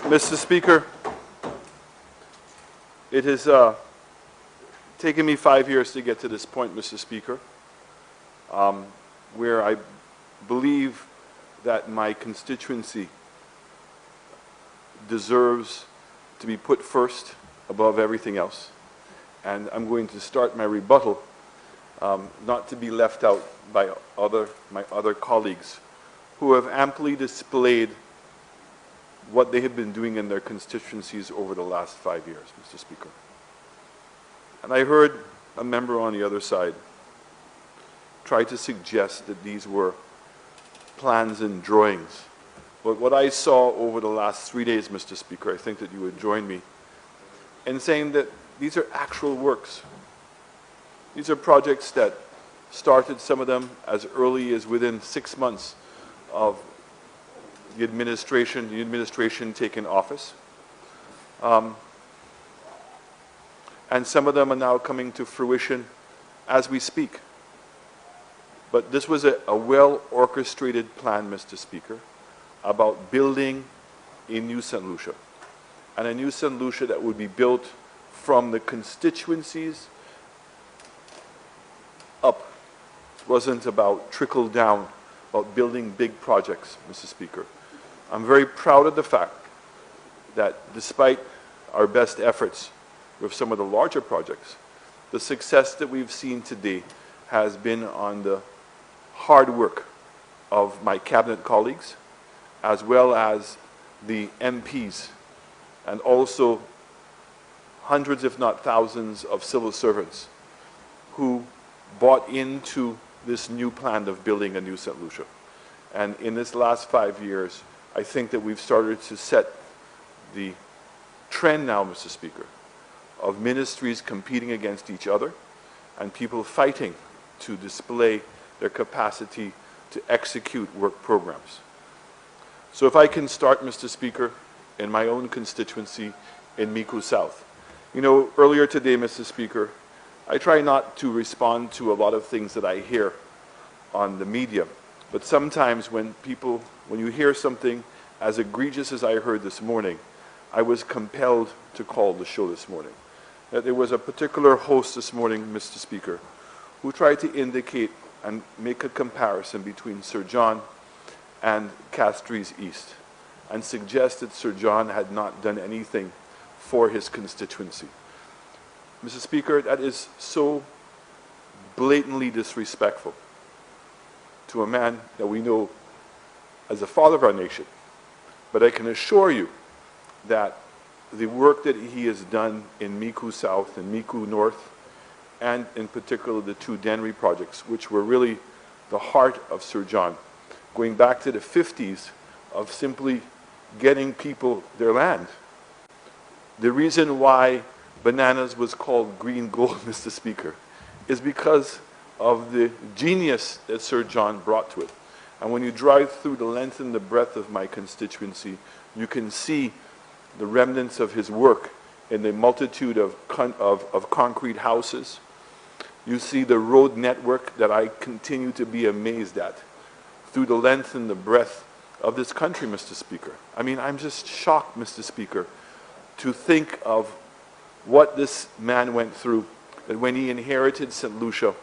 Mr. Speaker, it has taken me 5 years to get to this point, Mr. Speaker, where I believe that my constituency deserves to be put first above everything else. And I'm going to start my rebuttal not to be left out by my other colleagues who have amply displayed what they have been doing in their constituencies over the last 5 years, Mr. Speaker. And I heard a member on the other side try to suggest that these were plans and drawings. But what I saw over the last 3 days, Mr. Speaker, I think that you would join me in saying that these are actual works. These are projects that started, some of them, as early as within 6 months of the administration taking office. And some of them are now coming to fruition as we speak. But this was a well-orchestrated plan, Mr. Speaker, about building a new St. Lucia. And a new St. Lucia that would be built from the constituencies up. It wasn't about trickle down, about building big projects, Mr. Speaker. I'm very proud of the fact that despite our best efforts with some of the larger projects, the success that we've seen today has been on the hard work of my cabinet colleagues, as well as the MPs, and also hundreds, if not thousands, of civil servants who bought into this new plan of building a new St. Lucia. And in this last 5 years, I think that we've started to set the trend now, Mr. Speaker, of ministries competing against each other and people fighting to display their capacity to execute work programs. So if I can start, Mr. Speaker, in my own constituency in Micoud South. You know, earlier today, Mr. Speaker, I try not to respond to a lot of things that I hear on the media, but sometimes when you hear something as egregious as I heard this morning, I was compelled to call the show this morning. That there was a particular host this morning, Mr. Speaker, who tried to indicate and make a comparison between Sir John and Castries East and suggested Sir John had not done anything for his constituency. Mr. Speaker, that is so blatantly disrespectful to a man that we know as the father of our nation. But I can assure you that the work that he has done in Micoud South and Micoud North, and in particular the two Dennery projects, which were really the heart of Sir John, going back to the 50s of simply getting people their land. The reason why bananas was called green gold, Mr. Speaker, is because of the genius that Sir John brought to it. And when you drive through the length and the breadth of my constituency, you can see the remnants of his work in the multitude of concrete houses. You see the road network that I continue to be amazed at through the length and the breadth of this country, Mr. Speaker. I mean, I'm just shocked, Mr. Speaker, to think of what this man went through, that when he inherited St. Lucia,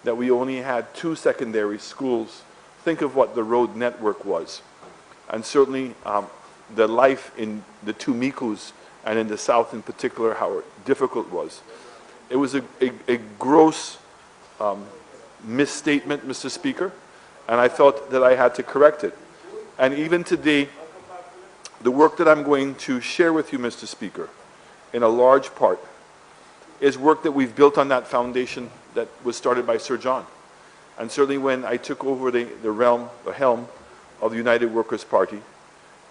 that we only had 2 secondary schools. Think of what the road network was. And certainly the life in the two Micouds and in the South in particular, how difficult it was. It was a gross misstatement, Mr. Speaker, and I thought that I had to correct it. And even today, the work that I'm going to share with you, Mr. Speaker, in a large part, is work that we've built on that foundation that was started by Sir John. And certainly when I took over the helm of the United Workers' Party,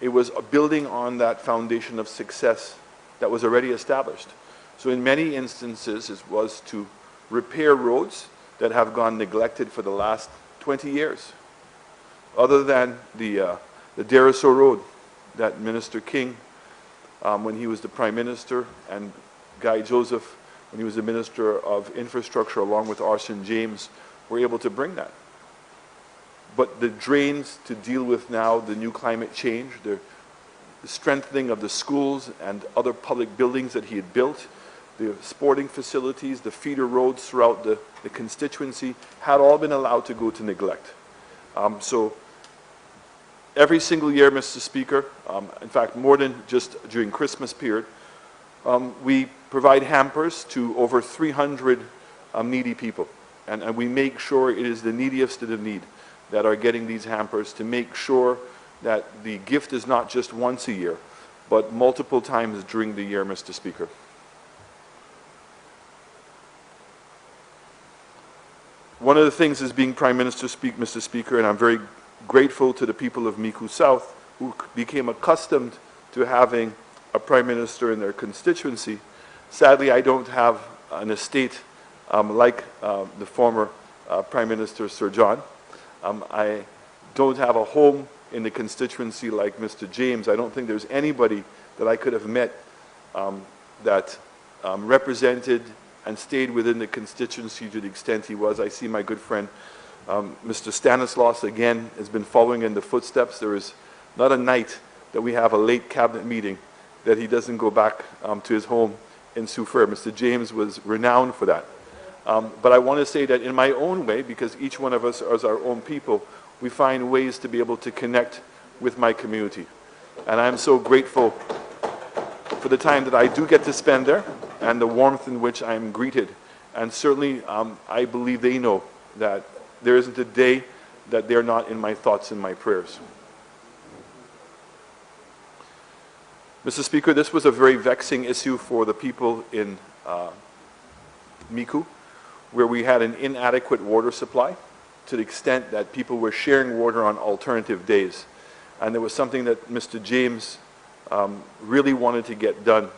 it was building on that foundation of success that was already established. So in many instances, it was to repair roads that have gone neglected for the last 20 years. Other than the Dariso Road that Minister King, when he was the Prime Minister, and Guy Joseph, when he was the Minister of Infrastructure, along with Arson James, were able to bring that. But the drains to deal with now the new climate change, the the strengthening of the schools and other public buildings that he had built, the sporting facilities, the feeder roads throughout the constituency had all been allowed to go to neglect. So every single year, Mr. Speaker, in fact more than just during Christmas period, we provide hampers to over 300 needy people. And we make sure it is the neediest of the need that are getting these hampers, to make sure that the gift is not just once a year, but multiple times during the year, Mr. Speaker. One of the things is being Prime Minister, Mr. Speaker, and I'm very grateful to the people of Micoud South who became accustomed to having a Prime Minister in their constituency. Sadly, I don't have an estate like the former Prime Minister Sir John. I don't have a home in the constituency like Mr. James. I don't think there's anybody that I could have met that represented and stayed within the constituency to the extent he was. I see my good friend Mr. Stanislaus again has been following in the footsteps. There is not a night that we have a late cabinet meeting that he doesn't go back to his home in Soufrière. Mr. James was renowned for that. But I want to say that in my own way, because each one of us is our own people, we find ways to be able to connect with my community. And I'm so grateful for the time that I do get to spend there and the warmth in which I'm greeted. And certainly, I believe they know that there isn't a day that they're not in my thoughts and my prayers. Mr. Speaker, this was a very vexing issue for the people in Micoud, where we had an inadequate water supply to the extent that people were sharing water on alternative days. And it was something that Mr. James really wanted to get done.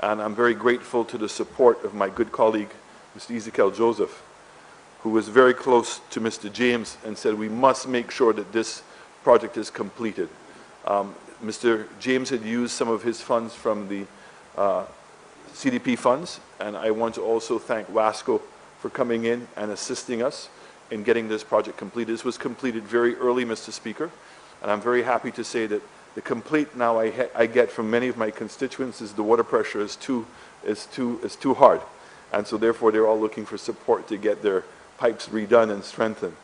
And I'm very grateful to the support of my good colleague, Mr. Ezekiel Joseph, who was very close to Mr. James and said, we must make sure that this project is completed. Mr. James had used some of his funds from the CDP funds, and I want to also thank WASCO for coming in and assisting us in getting this project completed. This was completed very early, Mr. Speaker, and I'm very happy to say that the complaint now I get from many of my constituents is the water pressure is too hard, and so therefore they're all looking for support to get their pipes redone and strengthened.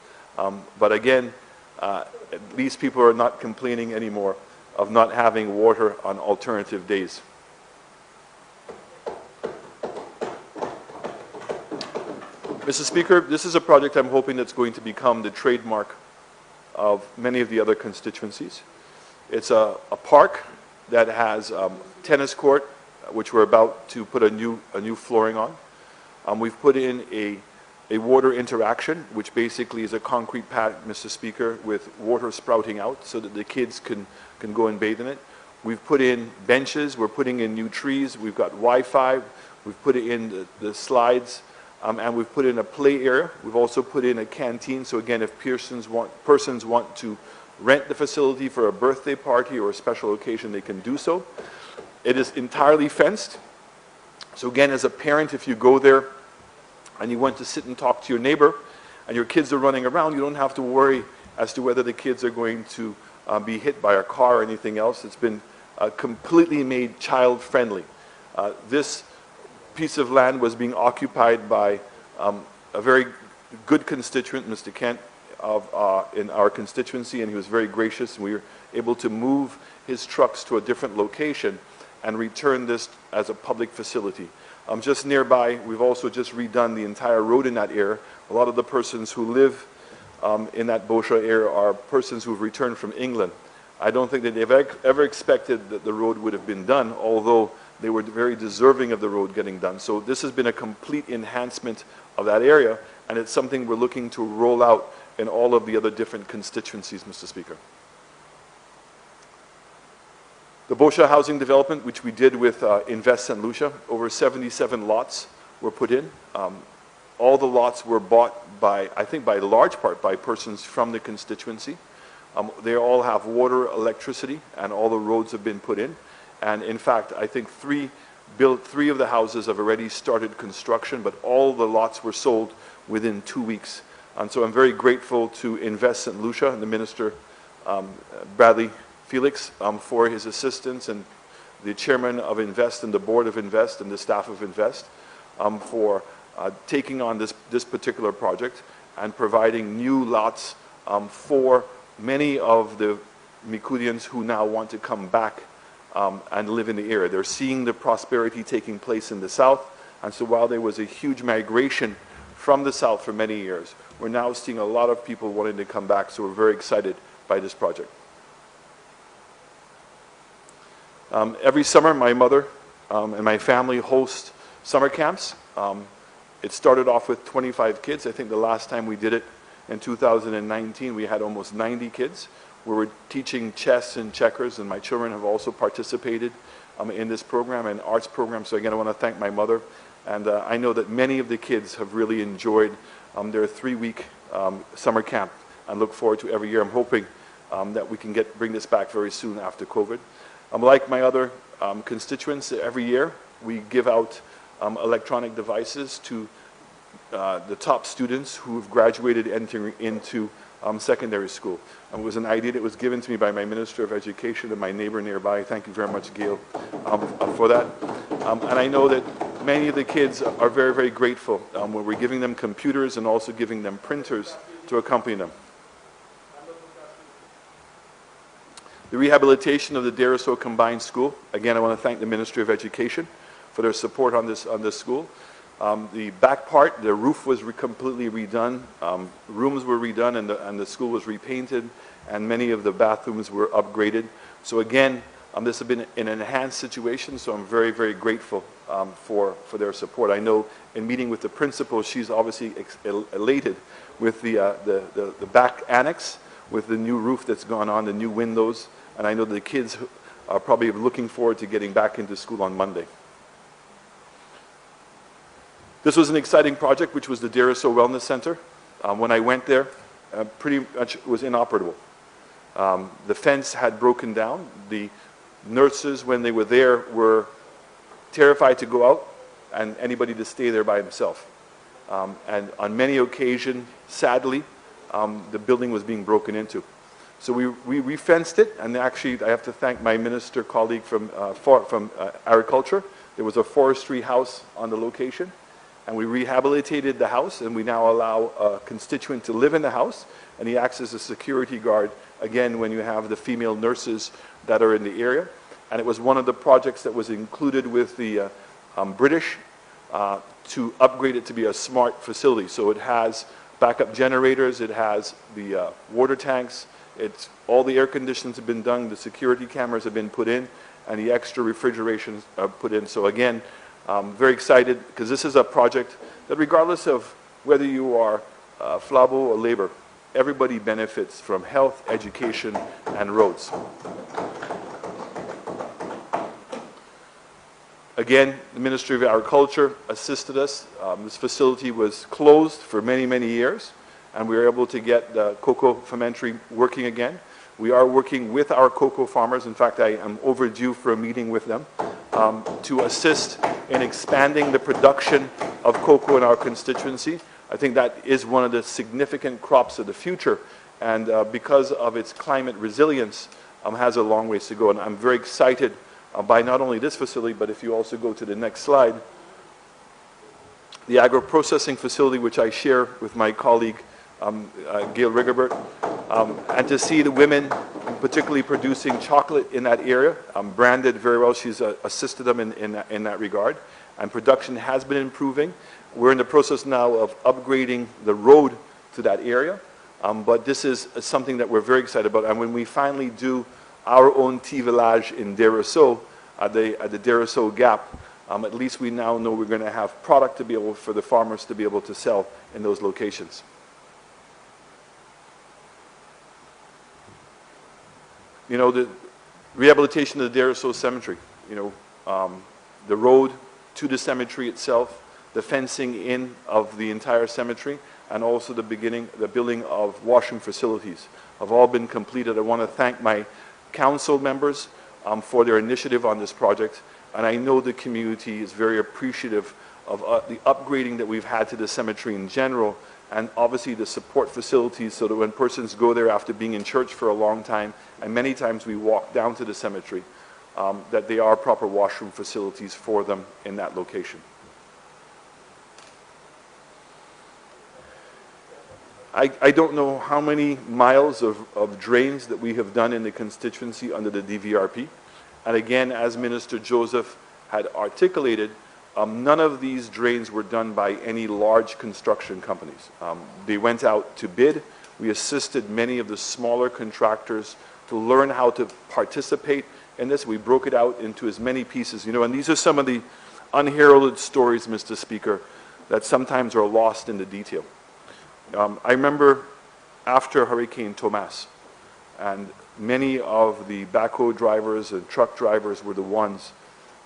But again, at least people are not complaining anymore of not having water on alternative days. Mr. Speaker, this is a project I'm hoping that's going to become the trademark of many of the other constituencies. It's a park that has tennis court, which we're about to put a new flooring on. We've put in a water interaction, which basically is a concrete pad, Mr. Speaker, with water sprouting out so that the kids can go and bathe in it. We've put in benches, we're putting in new trees, we've got Wi-Fi, we've put in the slides, and we've put in a play area. We've also put in a canteen, so again, if persons want to rent the facility for a birthday party or a special occasion, they can do so. It is entirely fenced. So again, as a parent, if you go there and you want to sit and talk to your neighbor and your kids are running around, you don't have to worry as to whether the kids are going to be hit by a car or anything else. It's been completely made child-friendly. This piece of land was being occupied by a very good constituent, Mr. Kent, in our constituency, and he was very gracious, and we were able to move his trucks to a different location and return this as a public facility. Just nearby, we've also just redone the entire road in that area. A lot of the persons who live in that Beauchamp area are persons who've returned from England. I don't think that they've ever expected that the road would have been done, although they were very deserving of the road getting done. So this has been a complete enhancement of that area, and it's something we're looking to roll out in all of the other different constituencies, Mr. Speaker. The Beauchamp housing development, which we did with Invest St. Lucia, over 77 lots were put in. All the lots were bought by, I think by large part, by persons from the constituency. They all have water, electricity, and all the roads have been put in. And in fact, I think three of the houses have already started construction, but all the lots were sold within 2 weeks. And so I'm very grateful to Invest St. Lucia and the Minister, Bradley Felix for his assistance, and the chairman of Invest and the board of Invest and the staff of Invest for taking on this particular project and providing new lots for many of the Mikudians who now want to come back and live in the area. They're seeing the prosperity taking place in the south, and so while there was a huge migration from the south for many years, we're now seeing a lot of people wanting to come back, so we're very excited by this project. Every summer, my mother and my family host summer camps. It started off with 25 kids. I think the last time we did it in 2019, we had almost 90 kids. We were teaching chess and checkers, and my children have also participated in this program and arts program. So again, I want to thank my mother. And I know that many of the kids have really enjoyed their 3-week summer camp and look forward to every year. I'm hoping that we can bring this back very soon after COVID. Like my other constituents, every year we give out electronic devices to the top students who have graduated entering into secondary school. It was an idea that was given to me by my Minister of Education and my neighbor nearby. Thank you very much, Gail, for that. And I know that many of the kids are very, very grateful when we're giving them computers and also giving them printers to accompany them. The rehabilitation of the Dariso Combined School. Again, I want to thank the Ministry of Education for their support on this school. The back part, the roof was completely redone, rooms were redone, and the school was repainted, and many of the bathrooms were upgraded. So again, this has been an enhanced situation, so I'm very, very grateful for their support. I know in meeting with the principal, she's obviously elated with the back annex, with the new roof that's gone on, the new windows, and I know the kids are probably looking forward to getting back into school on Monday. This was an exciting project, which was the Dariso Wellness Center. When I went there, pretty much it was inoperable. The fence had broken down. The nurses, when they were there, were terrified to go out and anybody to stay there by himself. And on many occasions, sadly, the building was being broken into. So we refenced it, and actually I have to thank my minister colleague from agriculture. There was a forestry house on the location, and we rehabilitated the house, and we now allow a constituent to live in the house, and he acts as a security guard, again, when you have the female nurses that are in the area. And it was one of the projects that was included with the British to upgrade it to be a smart facility. So it has backup generators, it has the water tanks, all the air conditions have been done, the security cameras have been put in, and the extra refrigeration put in. So again, very excited, because this is a project that regardless of whether you are Flabo or Labor, everybody benefits from health, education, and roads. Again, the Ministry of Agriculture assisted us. This facility was closed for many, many years, and we were able to get the cocoa fermentary working again. We are working with our cocoa farmers. In fact, I am overdue for a meeting with them to assist in expanding the production of cocoa in our constituency. I think that is one of the significant crops of the future, and because of its climate resilience, has a long ways to go. And I'm very excited by not only this facility, but if you also go to the next slide, the agro-processing facility, which I share with my colleague, Gail Rigobert, and to see the women particularly producing chocolate in that area, branded very well. She's assisted them in that regard, and production has been improving. We're in the process now of upgrading the road to that area, but this is something that we're very excited about. And when we finally do our own tea village in Dariso, at the Dariso Gap, at least we now know we're going to have product to be able for the farmers to be able to sell in those locations. You know, the rehabilitation of the Dariso Cemetery, you know, the road to the cemetery itself, the fencing in of the entire cemetery, and also the building of washroom facilities have all been completed. I want to thank my council members for their initiative on this project, and I know the community is very appreciative of the upgrading that we've had to the cemetery in general, and obviously the support facilities so that when persons go there after being in church for a long time, and many times we walk down to the cemetery, that there are proper washroom facilities for them in that location. I don't know how many miles of drains that we have done in the constituency under the DVRP. And again, as Minister Joseph had articulated, none of these drains were done by any large construction companies. They went out to bid. We assisted many of the smaller contractors to learn how to participate in this. We broke it out into as many pieces, you know, and these are some of the unheralded stories, Mr. Speaker, that sometimes are lost in the detail. I remember after Hurricane Tomas, and many of the backhoe drivers and truck drivers were the ones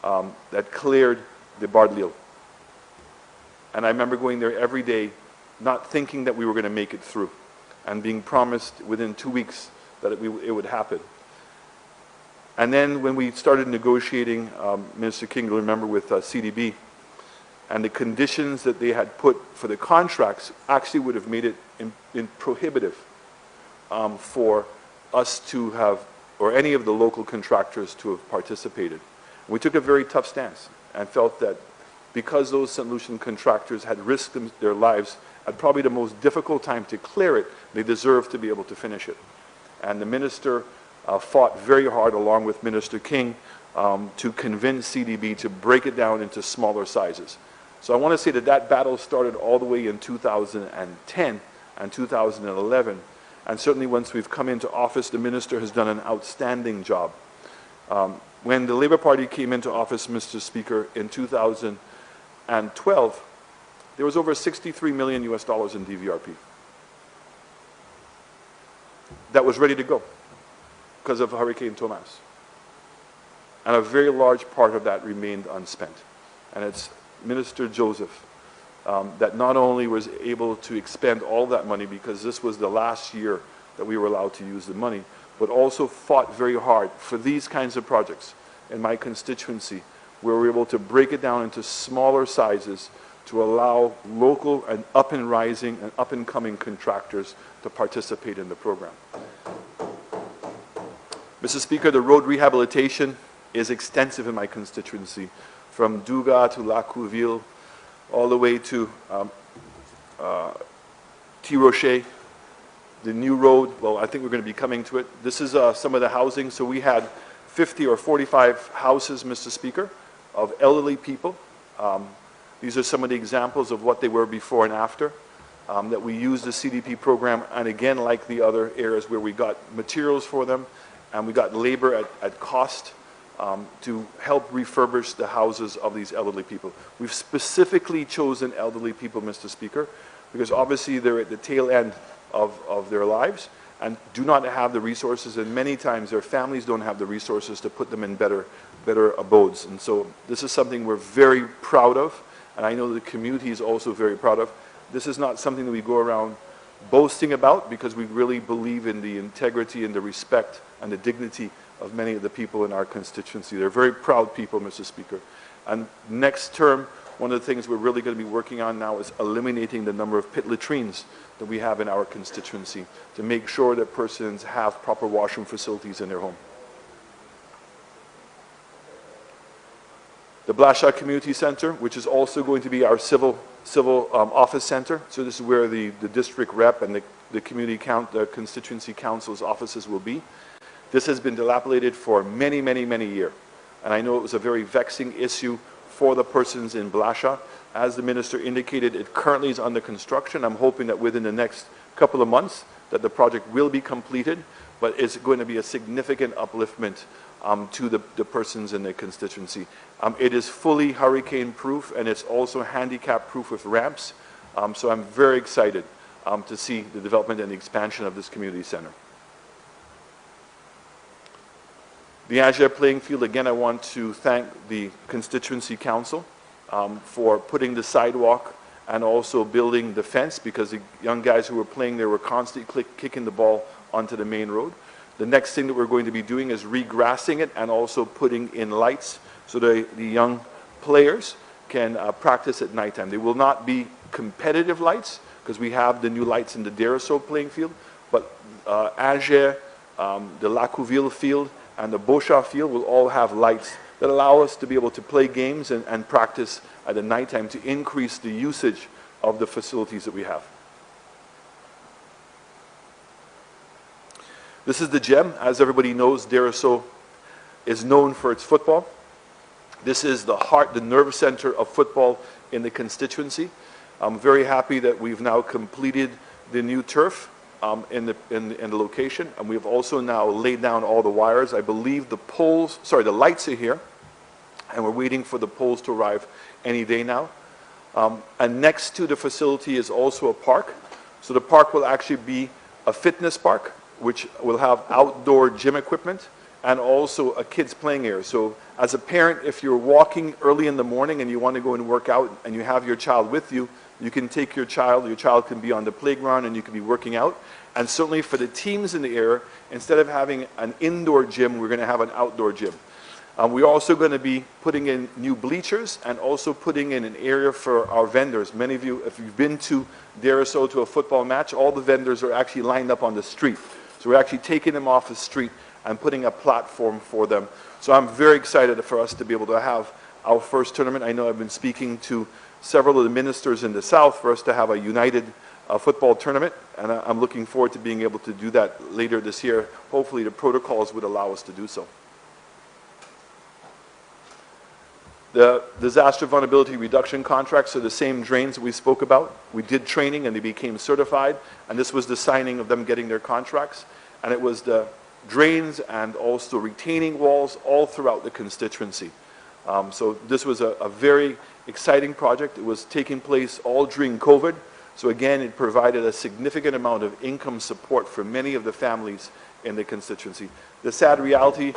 that cleared the Bardlil. And I remember going there every day, not thinking that we were going to make it through, and being promised within 2 weeks that it would happen. And then when we started negotiating, Minister King, you'll remember, with CDB, and the conditions that they had put for the contracts actually would have made it prohibitive for us to have, or any of the local contractors to have participated. We took a very tough stance and felt that because those St. Lucian contractors had risked their lives at probably the most difficult time to clear it, they deserved to be able to finish it. And the minister fought very hard, along with Minister King, to convince CDB to break it down into smaller sizes. So I want to say that that battle started all the way in 2010 and 2011. And certainly once we've come into office, the minister has done an outstanding job. When the Labour Party came into office, Mr. Speaker, in 2012, there was over $63 million in DVRP that was ready to go because of Hurricane Tomas. And a very large part of that remained unspent. And it's Minister Joseph that not only was able to expend all that money, because this was the last year that we were allowed to use the money, but also fought very hard for these kinds of projects in my constituency, where we were able to break it down into smaller sizes to allow local and up and rising and up and coming contractors to participate in the program. Mr. Speaker, the road rehabilitation is extensive in my constituency, from Duga to La Couville, all the way to T-Rocher. The new road, well, I think we're going to be coming to it. This is some of the housing. So we had 50 or 45 houses, Mr. Speaker, of elderly people. These are some of the examples of what they were before and after, that we used the CDP program, and again, like the other areas where we got materials for them, and we got labor at cost, to help refurbish the houses of these elderly people. We've specifically chosen elderly people, Mr. Speaker, because obviously they're at the tail end of their lives and do not have the resources, and many times their families don't have the resources to put them in better abodes. And so this is something we're very proud of, and I know the community is also very proud of. This is not something that we go around boasting about, because we really believe in the integrity and the respect and the dignity of many of the people in our constituency. They're very proud people, Mr. Speaker. And next term, one of the things we're really going to be working on now is eliminating the number of pit latrines that we have in our constituency to make sure that persons have proper washroom facilities in their home. The Blasha Community Center, which is also going to be our civil office center. So this is where the district rep and the constituency council's offices will be. This has been dilapidated for many, many, many years. And I know it was a very vexing issue for the persons in Blasha. As the minister indicated, it currently is under construction. I'm hoping that within the next couple of months that the project will be completed, but it's going to be a significant upliftment to the persons in the constituency. It is fully hurricane-proof, and it's also handicap-proof with ramps. So I'm very excited to see the development and the expansion of this community center. The Agile Playing Field, again, I want to thank the constituency council for putting the sidewalk and also building the fence, because the young guys who were playing there were constantly kicking the ball onto the main road. The next thing that we're going to be doing is regrassing it and also putting in lights so the young players can practice at nighttime. They will not be competitive lights, because we have the new lights in the Dariso playing field, but Angers, the Lacouville field, and the Beauchamp field will all have lights that allow us to be able to play games and practice at the nighttime to increase the usage of the facilities that we have. This is the gem. As everybody knows, Dariso is known for its football. This is the heart, the nerve center of football in the constituency. I'm very happy that we've now completed the new turf in the location, and we've also now laid down all the wires. I believe the poles, sorry, the lights are here, and we're waiting for the poles to arrive any day now. And next to the facility is also a park. So the park will actually be a fitness park, which will have outdoor gym equipment and also a kids playing area. So as a parent, if you're walking early in the morning and you want to go and work out and you have your child with you, you can take your child can be on the playground and you can be working out. And certainly for the teams in the area, instead of having an indoor gym, we're going to have an outdoor gym. We're also going to be putting in new bleachers and also putting in an area for our vendors. Many of you, if you've been to Dariso to a football match, all the vendors are actually lined up on the street. So we're actually taking them off the street and putting a platform for them. So I'm very excited for us to be able to have our first tournament. I know I've been speaking to several of the ministers in the South for us to have a united football tournament, and I'm looking forward to being able to do that later this year. Hopefully the protocols would allow us to do so. The disaster vulnerability reduction contracts are the same drains we spoke about. We did training and they became certified, and this was the signing of them getting their contracts. And it was the drains and also retaining walls all throughout the constituency. So this was a very exciting project. It was taking place all during COVID. So again, it provided a significant amount of income support for many of the families in the constituency. The sad reality,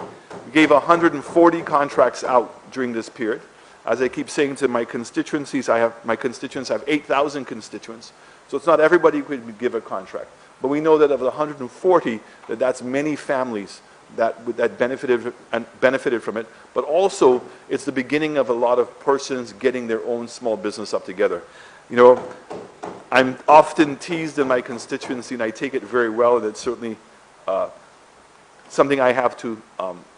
we gave 140 contracts out during this period. As I keep saying to my constituencies, my constituents have 8,000 constituents. So it's not everybody who could give a contract. But we know that of the 140, that's many families that benefited from it. But also, it's the beginning of a lot of persons getting their own small business up together. You know, I'm often teased in my constituency, and I take it very well, and it's certainly something I have to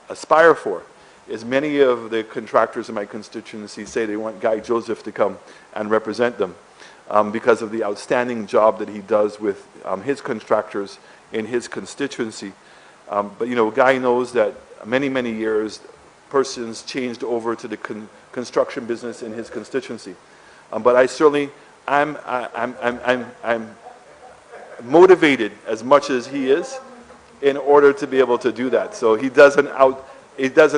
aspire for, is many of the contractors in my constituency say they want Guy Joseph to come and represent them because of the outstanding job that he does with his contractors in his constituency. But you know, Guy knows that many, many years, persons changed over to the construction business in his constituency. But I certainly, I'm motivated as much as he is in order to be able to do that. So he does an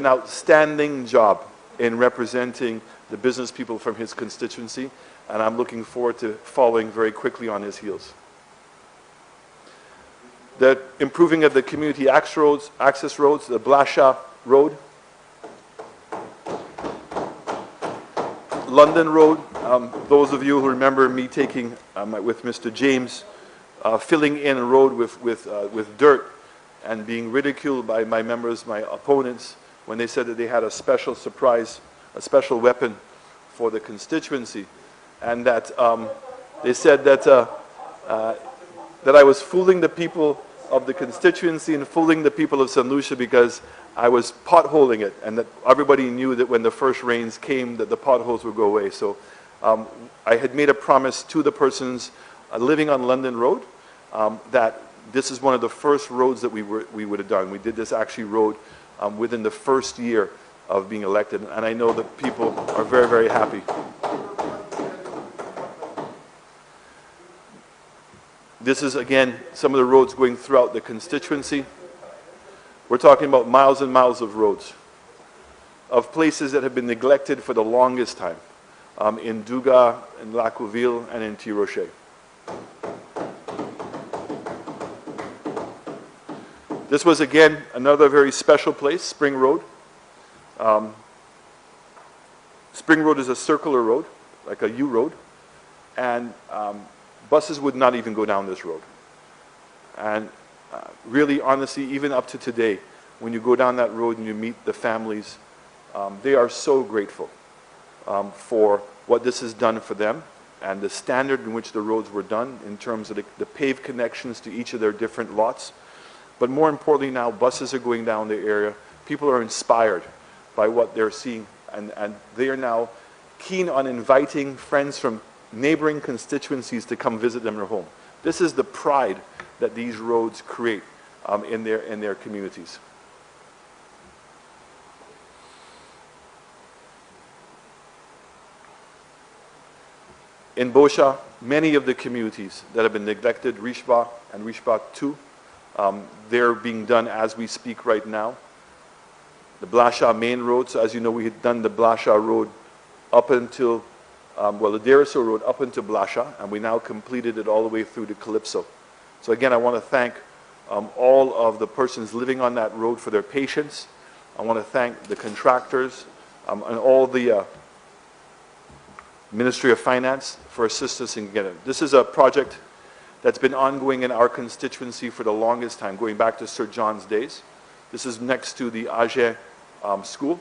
outstanding job in representing the business people from his constituency, and I'm looking forward to following very quickly on his heels. The improving of the community access roads, the Blasha Road, London Road. Those of you who remember me taking with Mr. James, filling in a road with dirt and being ridiculed by my members, my opponents, when they said that they had a special surprise, a special weapon for the constituency, and that they said that that I was fooling the people of the constituency and fooling the people of St. Lucia because I was potholing it, and that everybody knew that when the first rains came that the potholes would go away. So I had made a promise to the persons living on London Road that this is one of the first roads that we would have done. We did this actually road within the first year of being elected, and I know that people are very, very happy. This is, again, some of the roads going throughout the constituency. We're talking about miles and miles of roads, of places that have been neglected for the longest time, in Duga, in Lacouville, and in Tiroche. This was, again, another very special place, Spring Road. Spring Road is a circular road, like a U road, and buses would not even go down this road. And really, honestly, even up to today, when you go down that road and you meet the families, they are so grateful for what this has done for them and the standard in which the roads were done in terms of the paved connections to each of their different lots. But more importantly now, buses are going down the area. People are inspired by what they're seeing, and they are now keen on inviting friends from neighboring constituencies to come visit them at home. This is the pride that these roads create in their communities. In Bosha, many of the communities that have been neglected, Rishba and Rishba 2, they're being done as we speak right now. The Blasha main road, so as you know, we had done the Blasha road up until, the Dariso road up into Blasha, and we now completed it all the way through to Calypso. So again, I want to thank all of the persons living on that road for their patience. I want to thank the contractors and all the Ministry of Finance for assistance in getting it. This is a project that's been ongoing in our constituency for the longest time, going back to Sir John's days. This is next to the Age school,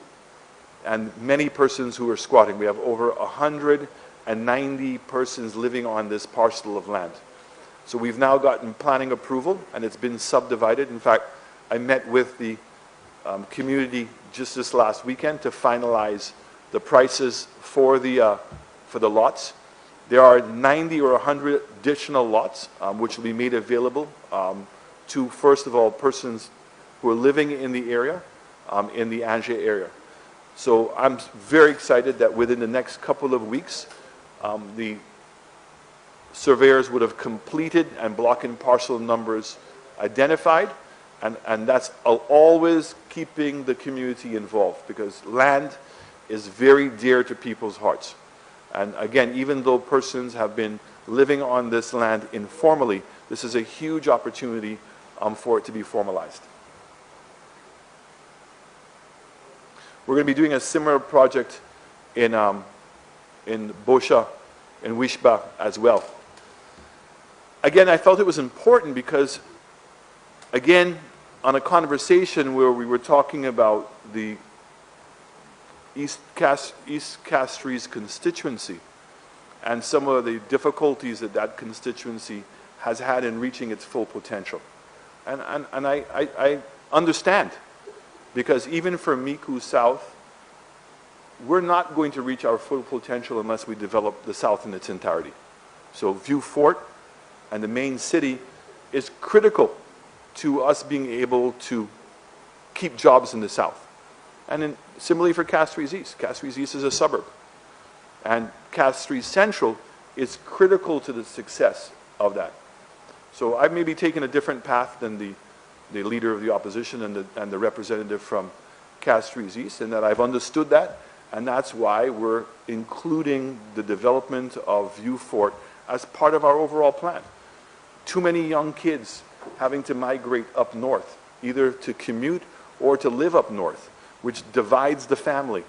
and many persons who are squatting. We have over 190 persons living on this parcel of land. So we've now gotten planning approval, and it's been subdivided. In fact, I met with the community just this last weekend to finalize the prices for the lots. There are 90 or 100 additional lots which will be made available to, first of all, persons who are living in the area, in the Angers area. So I'm very excited that within the next couple of weeks, the surveyors would have completed and block and parcel numbers identified, and that's always keeping the community involved, because land is very dear to people's hearts. And again, even though persons have been living on this land informally, this is a huge opportunity for it to be formalized. We're going to be doing a similar project in Bosha, in Wishba as well. Again, I felt it was important because, again, on a conversation where we were talking about the East Castries constituency and some of the difficulties that that constituency has had in reaching its full potential. And I understand, because even for Micoud South, we're not going to reach our full potential unless we develop the South in its entirety. So Vieux Fort and the main city is critical to us being able to keep jobs in the South. And similarly for Castries East. Castries East is a suburb. And Castries Central is critical to the success of that. So I may be taking a different path than the leader of the opposition and the representative from Castries East, and that I've understood that, and that's why we're including the development of Vieux Fort as part of our overall plan. Too many young kids having to migrate up north, either to commute or to live up north, which divides the family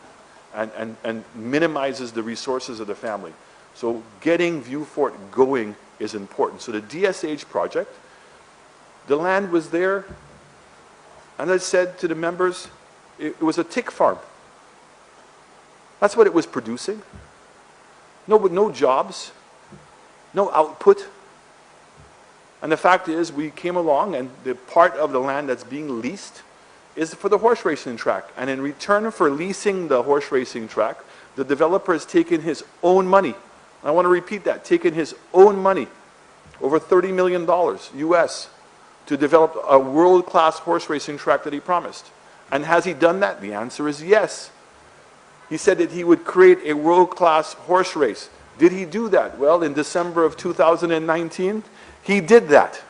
and minimizes the resources of the family. So getting Vieux Fort going is important. So the DSH project, the land was there, and I said to the members, it was a tick farm. That's what it was producing. No jobs, no output. And the fact is, we came along, and the part of the land that's being leased is for the horse racing track. And in return for leasing the horse racing track, the developer has taken his own money. I want to repeat that, taken his own money, over $30 million US, to develop a world-class horse racing track that he promised. And has he done that? The answer is yes. He said that he would create a world-class horse race. Did he do that? Well, in December of 2019, he did that.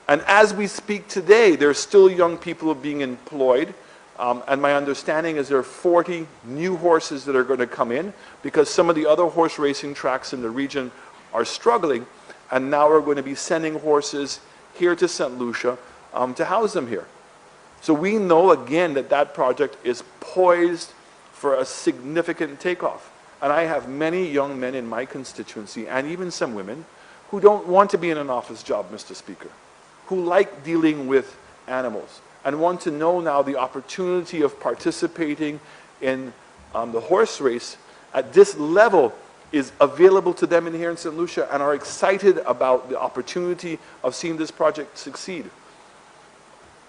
And as we speak today, there's still young people being employed. And my understanding is there are 40 new horses that are going to come in, because some of the other horse racing tracks in the region are struggling. And now we're going to be sending horses here to St. Lucia to house them here. So we know, again, that that project is poised for a significant takeoff. And I have many young men in my constituency, and even some women, who don't want to be in an office job, Mr. Speaker, who like dealing with animals and want to know now the opportunity of participating in the horse race at this level is available to them in here in St. Lucia and are excited about the opportunity of seeing this project succeed.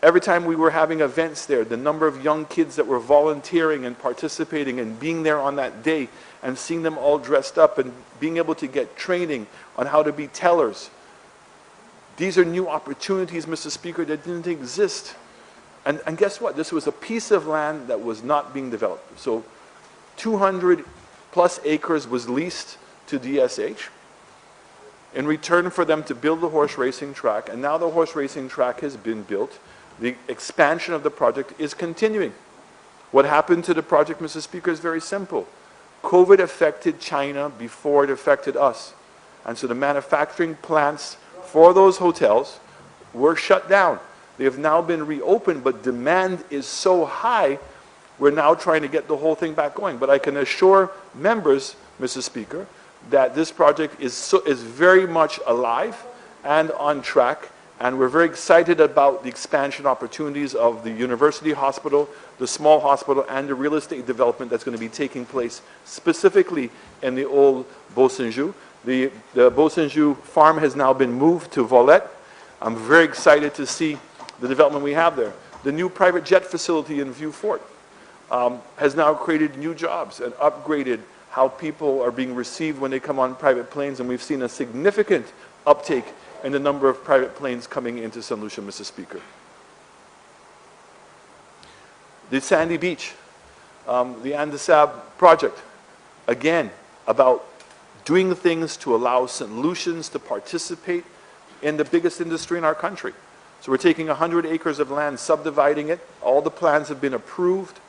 Every time we were having events there, the number of young kids that were volunteering and participating and being there on that day and seeing them all dressed up and being able to get training on how to be tellers. These are new opportunities, Mr. Speaker, that didn't exist. And guess what? This was a piece of land that was not being developed. So 200 plus acres was leased to DSH in return for them to build the horse racing track. And now the horse racing track has been built. The expansion of the project is continuing. What happened to the project, Mr. Speaker, is very simple. COVID affected China before it affected us. And so the manufacturing plants for those hotels were shut down. They have now been reopened, but demand is so high, we're now trying to get the whole thing back going. But I can assure members, Mr. Speaker, that this project is very much alive and on track. And we're very excited about the expansion opportunities of the university hospital, the small hospital, and the real estate development that's going to be taking place specifically in the old Beau-Saint-Jou. The Beau-Saint-Jou farm has now been moved to Volette. I'm very excited to see the development we have there. The new private jet facility in Vieux Fort has now created new jobs and upgraded how people are being received when they come on private planes, and we've seen a significant uptake in the number of private planes coming into St. Lucia, Mr. Speaker. The Sandy Beach, the Andesab project, again, about doing things to allow St. Lucians to participate in the biggest industry in our country. So we're taking 100 acres of land, subdividing it. All the plans have been approved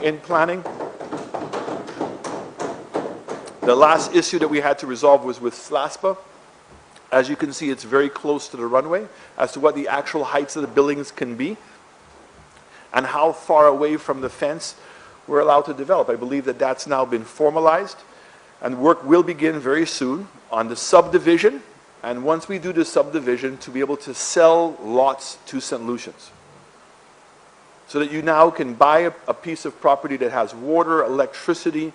in planning. The last issue that we had to resolve was with SLASPA. As you can see, it's very close to the runway as to what the actual heights of the buildings can be and how far away from the fence we're allowed to develop. I believe that that's now been formalized, and work will begin very soon on the subdivision, and once we do the subdivision, to be able to sell lots to St. Lucians. So that you now can buy a piece of property that has water, electricity,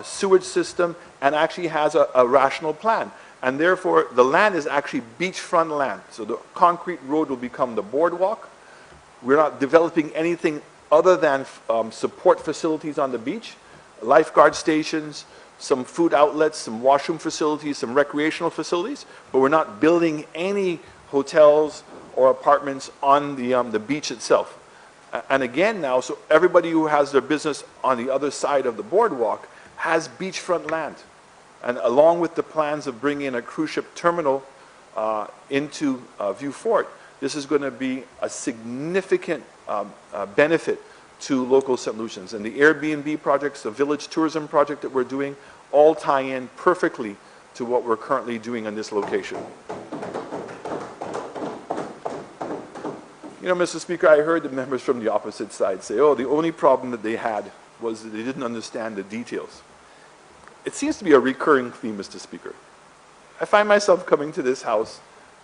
sewage system, and actually has a rational plan. And therefore, the land is actually beachfront land. So the concrete road will become the boardwalk. We're not developing anything other than support facilities on the beach, lifeguard stations, some food outlets, some washroom facilities, some recreational facilities, but we're not building any hotels or apartments on the beach itself. And again now, so everybody who has their business on the other side of the boardwalk has beachfront land. And along with the plans of bringing in a cruise ship terminal into Vieux Fort, this is going to be a significant benefit to local St. Lucians. And the Airbnb projects, the village tourism project that we're doing, all tie in perfectly to what we're currently doing on this location. You know, Mr. Speaker, I heard the members from the opposite side say, oh, the only problem that they had was that they didn't understand the details. It seems to be a recurring theme, Mr. Speaker. I find myself coming to this House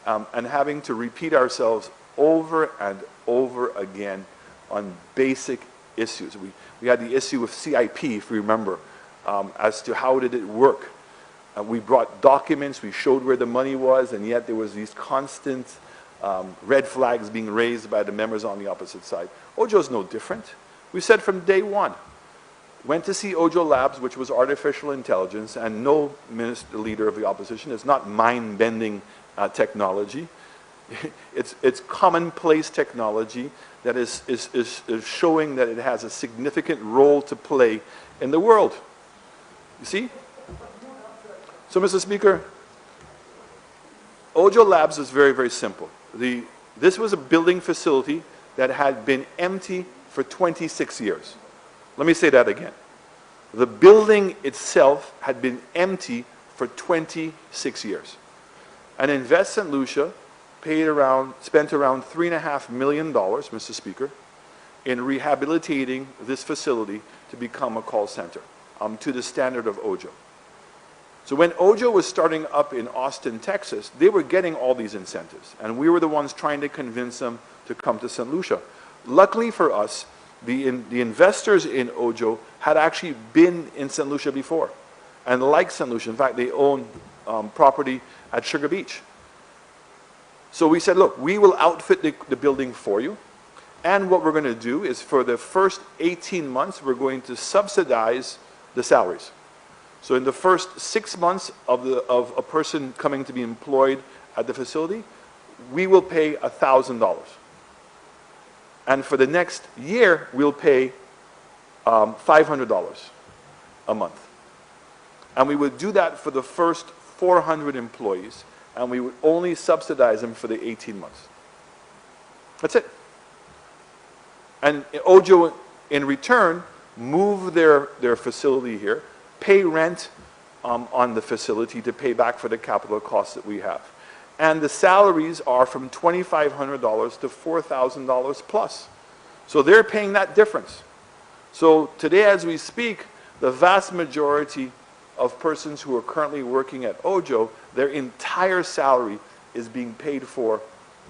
and having to repeat ourselves over and over again on basic issues. We had the issue of CIP, if you remember, as to how did it work. We brought documents, we showed where the money was, and yet there was these constant red flags being raised by the members on the opposite side. Ojo's no different. We said from day one, went to see Ojo Labs, which was artificial intelligence, and no leader of the opposition. It's not mind-bending technology. It's commonplace technology that is showing that it has a significant role to play in the world. You see? So, Mr. Speaker, Ojo Labs is very, very simple. This was a building facility that had been empty for 26 years. Let me say that again. The building itself had been empty for 26 years. And Invest St. Lucia spent around $3.5 million, Mr. Speaker, in rehabilitating this facility to become a call center to the standard of Ojo. So when Ojo was starting up in Austin, Texas, they were getting all these incentives, and we were the ones trying to convince them to come to St. Lucia. Luckily for us, the investors in Ojo had actually been in St. Lucia before. and like St. Lucia. In fact, they own property at Sugar Beach. So we said, look, we will outfit the building for you. And what we're going to do is for the first 18 months, we're going to subsidize the salaries. So in the first 6 months of a person coming to be employed at the facility, we will pay $1,000. And for the next year, we'll pay $500 a month. And we would do that for the first 400 employees, and we would only subsidize them for the 18 months. That's it. And Ojo, in return, move their facility here, pay rent on the facility to pay back for the capital costs that we have. And the salaries are from $2,500 to $4,000 plus. So they're paying that difference. So today as we speak, the vast majority of persons who are currently working at Ojo, their entire salary is being paid for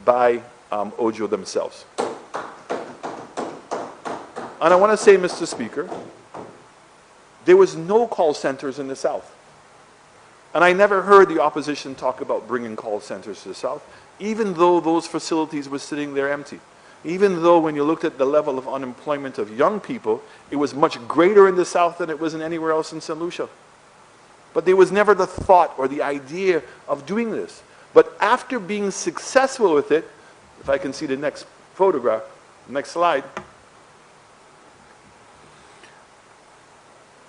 by Ojo themselves. And I want to say, Mr. Speaker, there was no call centers in the South. And I never heard the opposition talk about bringing call centers to the South, even though those facilities were sitting there empty. Even though when you looked at the level of unemployment of young people, it was much greater in the South than it was in anywhere else in St. Lucia. But there was never the thought or the idea of doing this. But after being successful with it, if I can see the next photograph, next slide,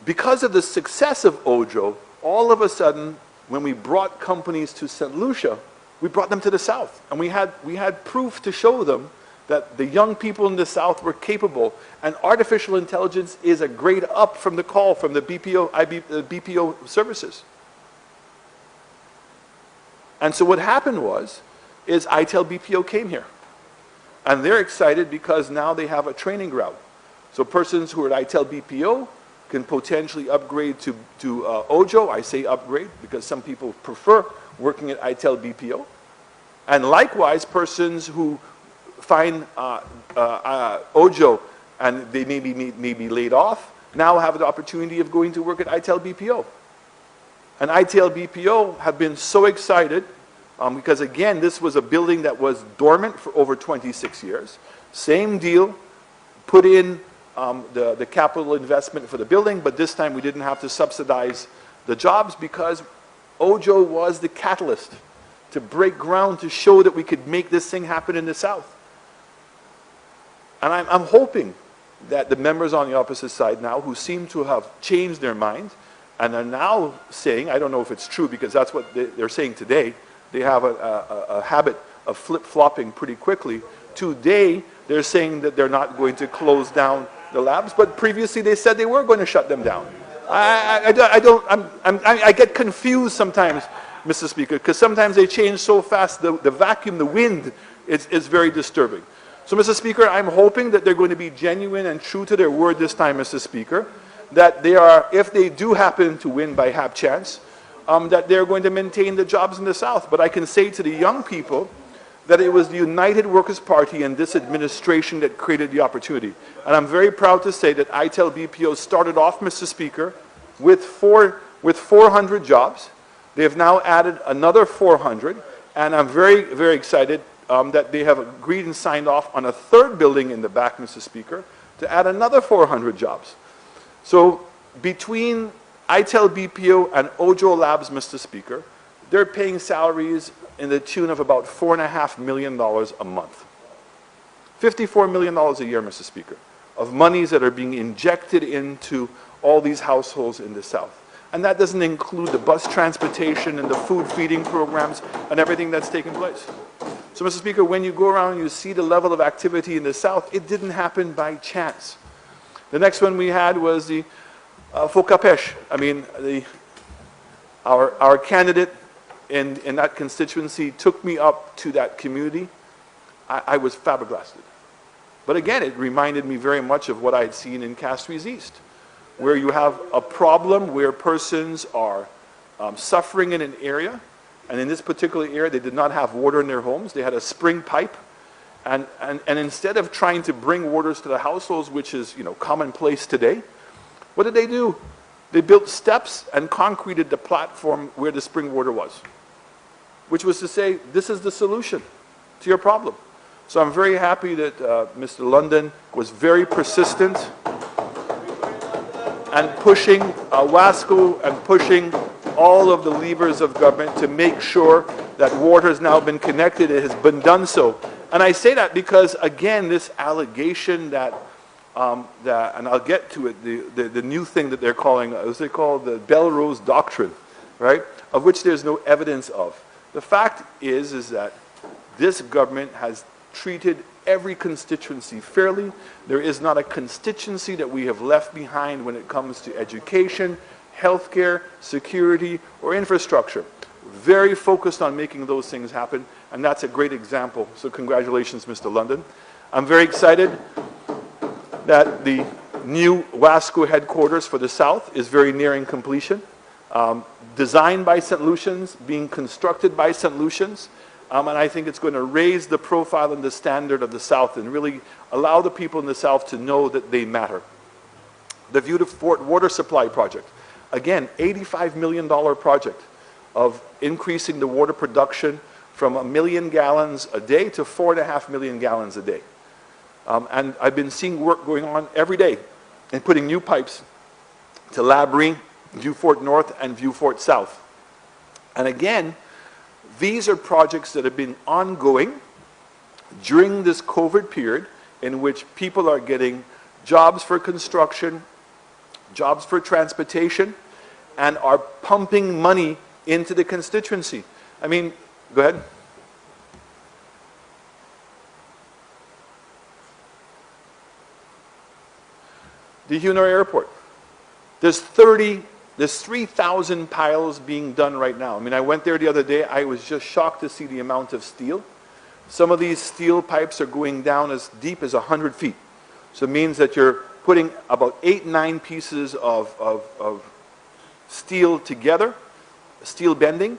because of the success of Ojo, all of a sudden, when we brought companies to St. Lucia, we brought them to the South. And we had proof to show them that the young people in the South were capable. And artificial intelligence is a grade up from the call from the BPO services. And so what happened is ITEL BPO came here. And they're excited because now they have a training ground. So persons who are at ITEL BPO can potentially upgrade to Ojo. I say upgrade because some people prefer working at ITEL BPO. And likewise, persons who find Ojo and they may be laid off, now have the opportunity of going to work at ITEL BPO. And ITEL BPO have been so excited because again, this was a building that was dormant for over 26 years. Same deal, put in the capital investment for the building, but this time we didn't have to subsidize the jobs because Ojo was the catalyst to break ground to show that we could make this thing happen in the South. And I'm hoping that the members on the opposite side now who seem to have changed their mind and are now saying, I don't know if it's true because that's what they're saying today, they have a habit of flip-flopping pretty quickly. Today, they're saying that they're not going to close down the labs, but previously they said they were going to shut them down. I get confused sometimes, Mr. Speaker, because sometimes they change so fast, the vacuum, the wind is very disturbing. So, Mr. Speaker, I'm hoping that they're going to be genuine and true to their word this time, Mr. Speaker, that they are, if they do happen to win by hap chance, that they're going to maintain the jobs in the South. But I can say to the young people that it was the United Workers' Party and this administration that created the opportunity. And I'm very proud to say that ITEL BPO started off, Mr. Speaker, with 400 jobs. They have now added another 400, and I'm very, very excited that they have agreed and signed off on a third building in the back, Mr. Speaker, to add another 400 jobs. So between ITEL BPO and Ojo Labs, Mr. Speaker, they're paying salaries in the tune of about $4.5 million a month. $54 million a year, Mr. Speaker, of monies that are being injected into all these households in the South. And that doesn't include the bus transportation and the food feeding programs and everything that's taking place. So, Mr. Speaker, when you go around and you see the level of activity in the South, it didn't happen by chance. The next one we had was the Fokapesh. I mean, our candidate in that constituency took me up to that community. I was flabbergasted. But again, it reminded me very much of what I had seen in Castries East, where you have a problem where persons are suffering in an area, and in this particular area they did not have water in their homes. They had a spring pipe, and instead of trying to bring waters to the households, which is commonplace today, what did they do? They built steps and concreted the platform where the spring water was, which was to say, this is the solution to your problem. So I'm very happy that Mr. London was very persistent and pushing WASCO and pushing all of the levers of government to make sure that water has now been connected. It has been done so. And I say that because, again, this allegation that, and I'll get to it, the new thing that they're calling, as they call the Belrose Doctrine, right, of which there's no evidence of. The fact is that this government has treated every constituency fairly. There is not a constituency that we have left behind when it comes to education, healthcare, security, or infrastructure. Very focused on making those things happen, and that's a great example. So congratulations, Mr. London. I'm very excited that the new WASCO headquarters for the South is very nearing completion. Designed by St. Lucians, being constructed by St. Lucians, and I think it's going to raise the profile and the standard of the South and really allow the people in the South to know that they matter. The View to Fort Water Supply Project, again, $85 million project of increasing the water production from 1 million gallons a day to 4.5 million gallons a day. And I've been seeing work going on every day in putting new pipes to Labrie, View Fort North, and View Fort South. And again, these are projects that have been ongoing during this COVID period in which people are getting jobs for construction, jobs for transportation, and are pumping money into the constituency. I mean, go ahead. The Hunor Airport. There's 3,000 piles being done right now. I mean, I went there the other day. I was just shocked to see the amount of steel. Some of these steel pipes are going down as deep as 100 feet. So it means that you're putting about 8-9 pieces of steel together, steel bending,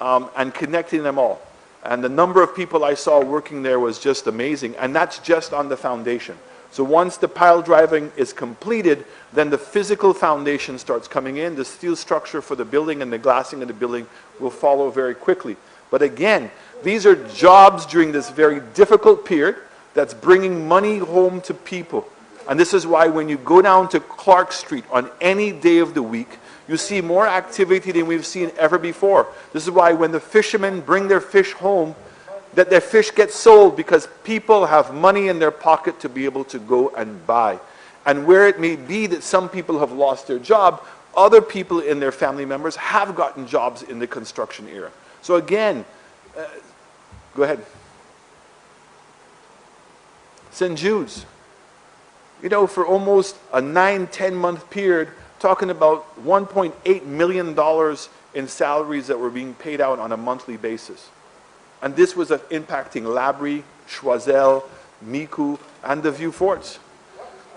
and connecting them all. And the number of people I saw working there was just amazing. And that's just on the foundation. So once the pile driving is completed, then the physical foundation starts coming in. The steel structure for the building and the glassing of the building will follow very quickly. But again, these are jobs during this very difficult period that's bringing money home to people. And this is why when you go down to Clark Street on any day of the week, you see more activity than we've seen ever before. This is why when the fishermen bring their fish home, that their fish gets sold because people have money in their pocket to be able to go and buy. And where it may be that some people have lost their job, other people in their family members have gotten jobs in the construction era. So again, go ahead. St. Jude's. You know, for almost a 9-10 month period, talking about $1.8 million in salaries that were being paid out on a monthly basis. And this was impacting Labrie, Choiseul, Micoud, and the View Forts.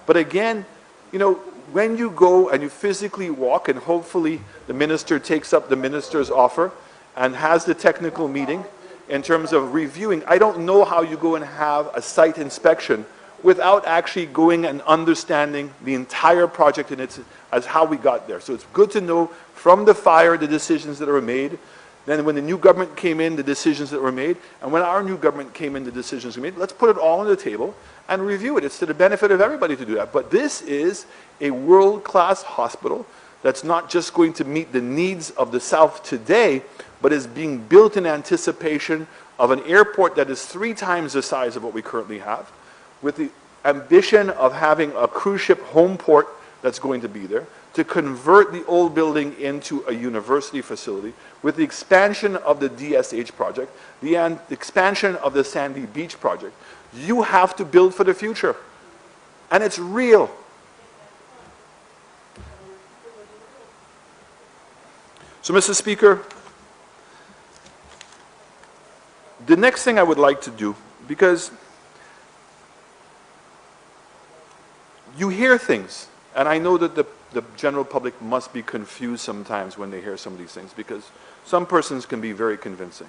But again, you know, when you go and you physically walk, and hopefully the minister takes up the minister's offer and has the technical meeting in terms of reviewing, I don't know how you go and have a site inspection without actually going and understanding the entire project in its, as how we got there. So it's good to know from the fire the decisions that are made. Then when the new government came in, the decisions that were made, and when our new government came in, the decisions were made. Let's put it all on the table and review it. It's to the benefit of everybody to do that. But this is a world-class hospital that's not just going to meet the needs of the South today, but is being built in anticipation of an airport that is 3 times the size of what we currently have, with the ambition of having a cruise ship home port that's going to be there, to convert the old building into a university facility, with the expansion of the DSH project, the expansion of the Sandy Beach project. You have to build for the future. And it's real. So, Mr. Speaker, the next thing I would like to do, because you hear things, and I know that the general public must be confused sometimes when they hear some of these things, because some persons can be very convincing.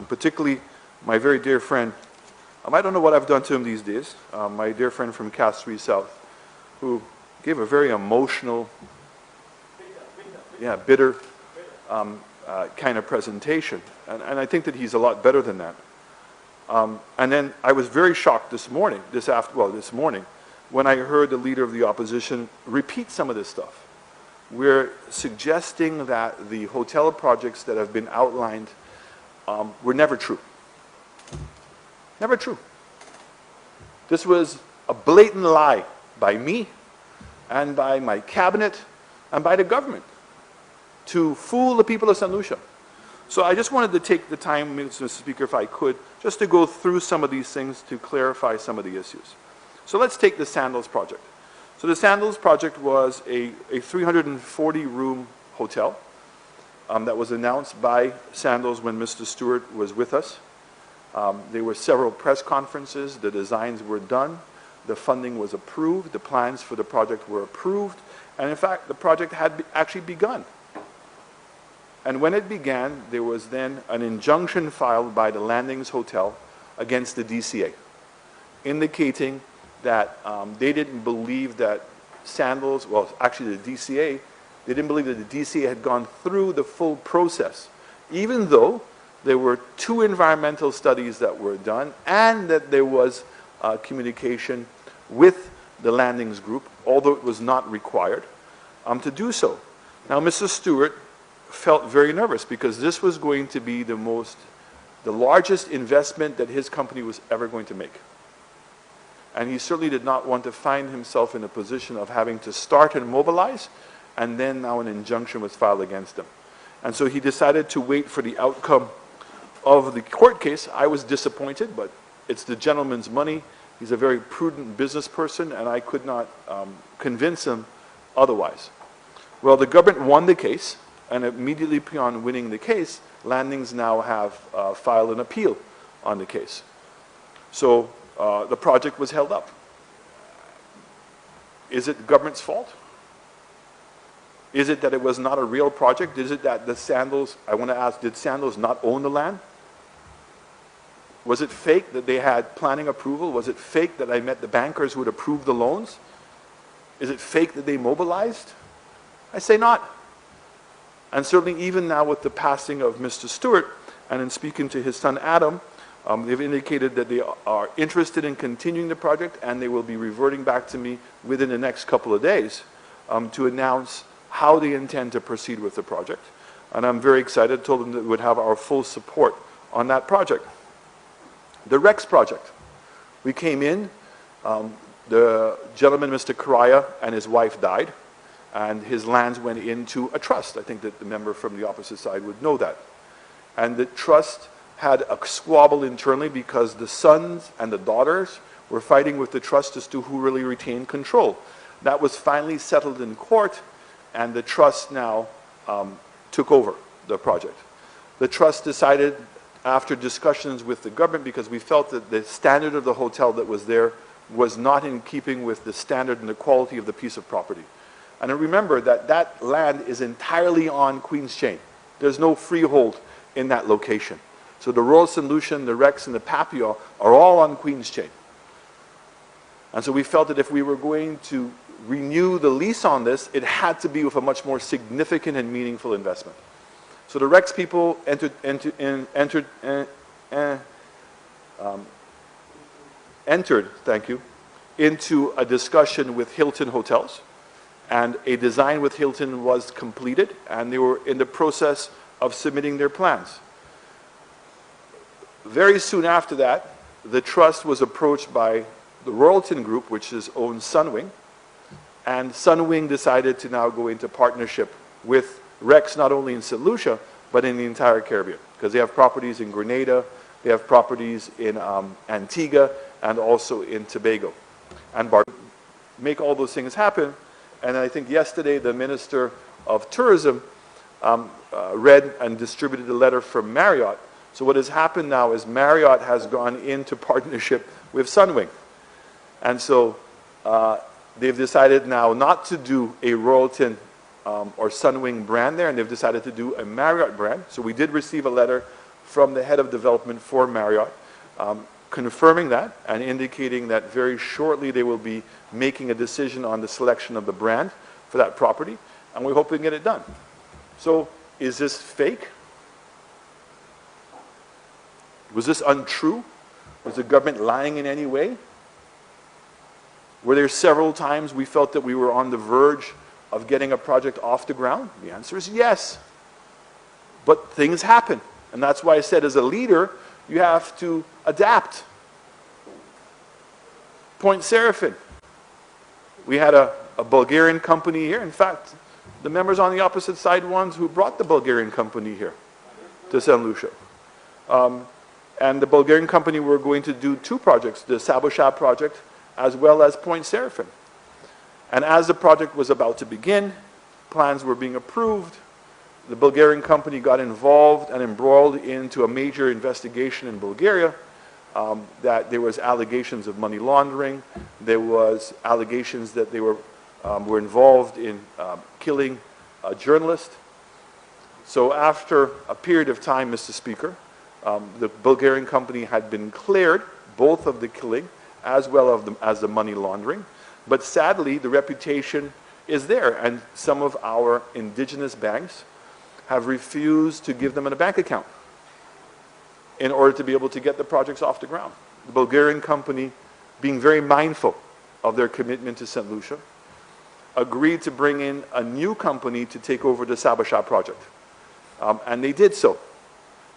Particularly my very dear friend, I don't know what I've done to him these days, my dear friend from Castries South, who gave a very emotional yeah, bitter kind of presentation. And I think that he's a lot better than that. And then I was very shocked this morning, this morning, when I heard the leader of the opposition repeat some of this stuff. We're suggesting that the hotel projects that have been outlined were never true. Never true. This was a blatant lie by me and by my cabinet and by the government to fool the people of St. Lucia. So I just wanted to take the time, Mr. Speaker, if I could, just to go through some of these things to clarify some of the issues. So let's take the Sandals Project. So the Sandals Project was a 340-room hotel that was announced by Sandals when Mr. Stewart was with us. There were several press conferences, the designs were done, the funding was approved, the plans for the project were approved, and in fact, the project had actually begun. And when it began, there was then an injunction filed by the Landings Hotel against the DCA, indicating that they didn't believe that Sandals, well, actually the DCA, they didn't believe that the DCA had gone through the full process, even though there were 2 environmental studies that were done and that there was communication with the Landings Group, although it was not required to do so. Now, Mr. Stewart felt very nervous because this was going to be the largest investment that his company was ever going to make. And he certainly did not want to find himself in a position of having to start and mobilize, and then now an injunction was filed against him. And so he decided to wait for the outcome of the court case. I was disappointed, but it's the gentleman's money. He's a very prudent business person, and I could not convince him otherwise. Well, the government won the case, and immediately upon winning the case, Landings now have filed an appeal on the case. So the project was held up. Is it the government's fault? Is it that it was not a real project? Is it that the Sandals, I want to ask, did Sandals not own the land? Was it fake that they had planning approval? Was it fake that I met the bankers who would approve the loans? Is it fake that they mobilized? I say not. And certainly even now with the passing of Mr. Stewart, and in speaking to his son Adam, they've indicated that they are interested in continuing the project, and they will be reverting back to me within the next couple of days to announce how they intend to proceed with the project. And I'm very excited, told them that we would have our full support on that project. The Rex project. We came in, the gentleman, Mr. Karaya, and his wife died, and his lands went into a trust. I think that the member from the opposite side would know that. And the trust had a squabble internally because the sons and the daughters were fighting with the trust as to who really retained control. That was finally settled in court, and the trust now took over the project. The trust decided, after discussions with the government, because we felt that the standard of the hotel that was there was not in keeping with the standard and the quality of the piece of property. And remember that that land is entirely on Queen's Chain. There's no freehold in that location. So the Royal St. Lucian, the Rex, and the Papillon are all on Queen's Chain. And so we felt that if we were going to renew the lease on this, it had to be with a much more significant and meaningful investment. So the Rex people entered into a discussion with Hilton Hotels, and a design with Hilton was completed, and they were in the process of submitting their plans. Very soon after that, the trust was approached by the Royalton Group, which is owned Sunwing, and Sunwing decided to now go into partnership with Rex, not only in St. Lucia, but in the entire Caribbean, because they have properties in Grenada, they have properties in Antigua, and also in Tobago, and make all those things happen. And I think yesterday the Minister of Tourism read and distributed a letter from Marriott. So what has happened now is Marriott has gone into partnership with Sunwing. And so they've decided now not to do a Royalton or Sunwing brand there, and they've decided to do a Marriott brand. So we did receive a letter from the head of development for Marriott confirming that and indicating that very shortly they will be making a decision on the selection of the brand for that property, and we hope we can get it done. So is this fake? Was this untrue? Was the government lying in any way? Were there several times we felt that we were on the verge of getting a project off the ground? The answer is yes. But things happen. And that's why I said as a leader, you have to adapt. Point Seraphin. We had a Bulgarian company here. In fact, the members on the opposite side ones who brought the Bulgarian company here to St. Lucia. And the Bulgarian company were going to do two projects, the Sabosha project as well as Point Seraphin. And as the project was about to begin, plans were being approved, the Bulgarian company got involved and embroiled into a major investigation in Bulgaria, that there was allegations of money laundering, there was allegations that they were involved in killing a journalist. So after a period of time, Mr. Speaker, the Bulgarian company had been cleared, both of the killing as well as the money laundering. But sadly, the reputation is there, and some of our indigenous banks have refused to give them a bank account in order to be able to get the projects off the ground. The Bulgarian company, being very mindful of their commitment to St. Lucia, agreed to bring in a new company to take over the Sabosha project. And they did so.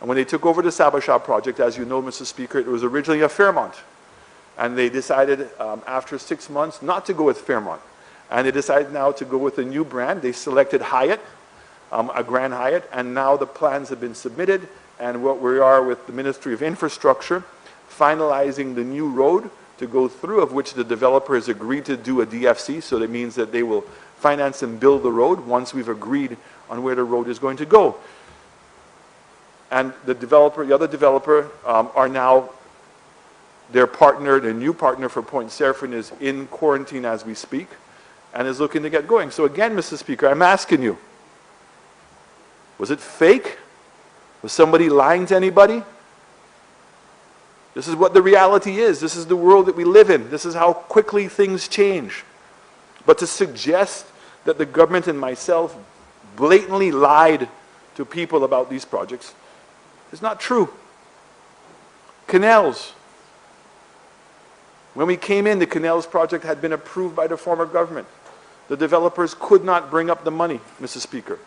And when they took over the Sabosha project, as you know, Mr. Speaker, it was originally a Fairmont. And they decided after 6 months not to go with Fairmont. And they decided now to go with a new brand. They selected Hyatt, a Grand Hyatt, and now the plans have been submitted. And what we are with the Ministry of Infrastructure, finalizing the new road to go through, of which the developer has agreed to do a DFC, so that means that they will finance and build the road once we've agreed on where the road is going to go. And the other developer are now, their partner, their new partner for Point Seraphin is in quarantine as we speak and is looking to get going. So again, Mr. Speaker, I'm asking you, was it fake? Was somebody lying to anybody? This is what the reality is. This is the world that we live in. This is how quickly things change. But to suggest that the government and myself blatantly lied to people about these projects is not true. Canals. When we came in, the Canals project had been approved by the former government. The developers could not bring up the money, Mr. Speaker.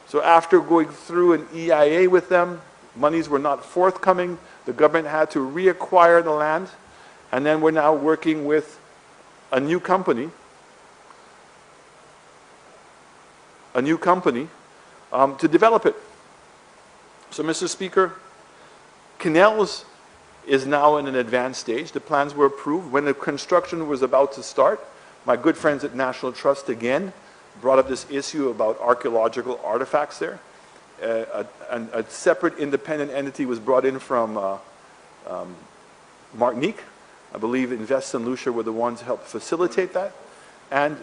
So after going through an EIA with them, monies were not forthcoming. The government had to reacquire the land, and then we're now working with a new company, to develop it. So, Mr. Speaker, Canals is now in an advanced stage. The plans were approved. When the construction was about to start, my good friends at National Trust again brought up this issue about archaeological artifacts there. A separate independent entity was brought in from Martinique. I believe Invest St. Lucia were the ones to help facilitate that. And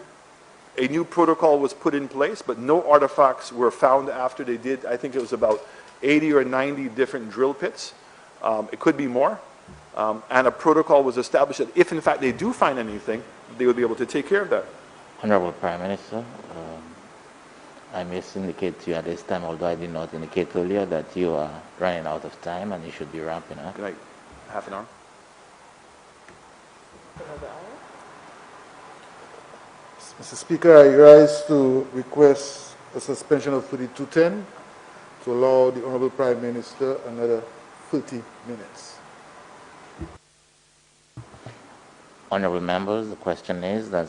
a new protocol was put in place, but no artifacts were found after they did, I think it was about 80 or 90 different drill pits. It could be more. And a protocol was established that if in fact they do find anything, they would be able to take care of that. Honorable Prime Minister, I must indicate to you at this time, although I did not indicate earlier, that you are running out of time and you should be wrapping up. Good night. Half an hour. Mr. Speaker, I rise to request a suspension of 4210 to allow the Honorable Prime Minister another 30 minutes. Honorable members, the question is that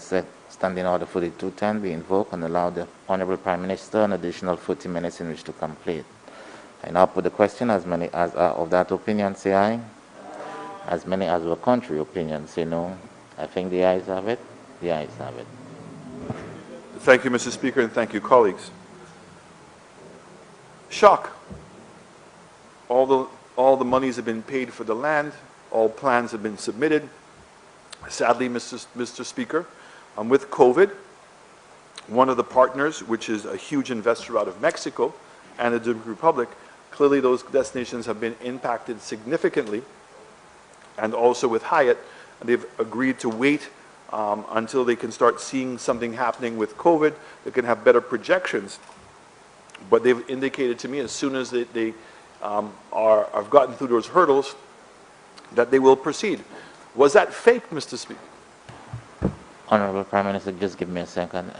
Standing Order 4210 be invoked and allow the Honorable Prime Minister an additional 40 minutes in which to complete. I now put the question. As many as are of that opinion say aye. As many as were contrary opinion say no. I think the ayes have it. The ayes have it. Thank you, Mr. Speaker, and thank you, colleagues. Shock. All the monies have been paid for the land. All plans have been submitted. Sadly, Mr. Speaker, with COVID, one of the partners, which is a huge investor out of Mexico and the Dominican Republic, clearly those destinations have been impacted significantly. And also with Hyatt, they've agreed to wait until they can start seeing something happening with COVID. They can have better projections But they've indicated to me as soon as they have gotten through those hurdles that they will proceed. Was that fake, Mr. Speaker? Honorable Prime Minister, just give me a second.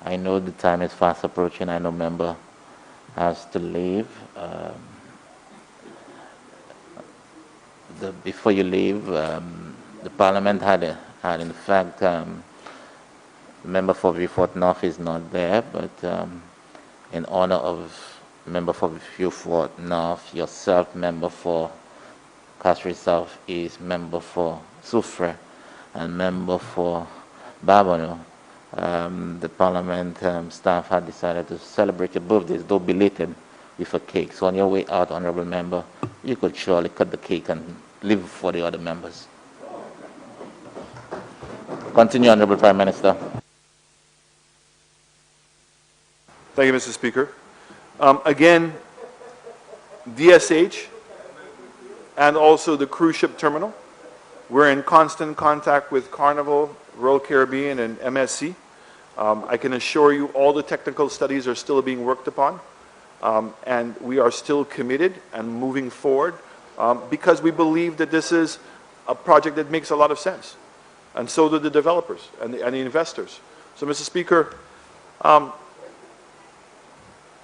I know the time is fast approaching. I know member has to leave. Before you leave, the Parliament had in fact, the member for Vieux North is not there, but in honor of member for Vieux North, yourself, member for Castries South East, member for Soufrière, and member for Babonneau, the Parliament staff had decided to celebrate your birthdays, though belated, with a cake. So on your way out, honorable member, you could surely cut the cake and leave for the other members. Continue, Honorable Prime Minister. Thank you, Mr. Speaker. Again, DSH and also the cruise ship terminal, we're in constant contact with Carnival, Royal Caribbean, and MSC. I can assure you all the technical studies are still being worked upon, and we are still committed and moving forward because we believe that this is a project that makes a lot of sense, and so do the developers and the investors. So, Mr. Speaker,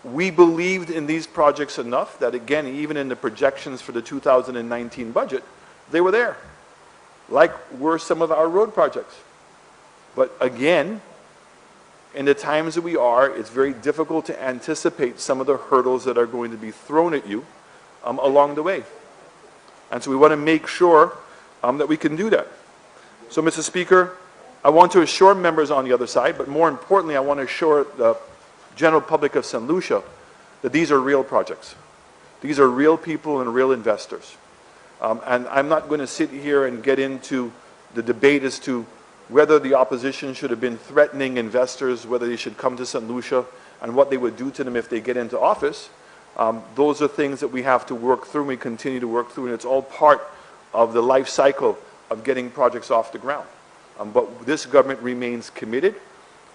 we believed in these projects enough that, again, even in the projections for the 2019 budget, they were there, like were some of our road projects. But again, in the times that we are, it's very difficult to anticipate some of the hurdles that are going to be thrown at you along the way. And so we want to make sure that we can do that. So, Mr. Speaker, I want to assure members on the other side, but more importantly, I want to assure the general public of St. Lucia that these are real projects. These are real people and real investors. And I'm not going to sit here and get into the debate as to whether the opposition should have been threatening investors, whether they should come to St. Lucia, and what they would do to them if they get into office. Those are things that we have to work through, and we continue to work through, and it's all part of the life cycle of getting projects off the ground. But this government remains committed.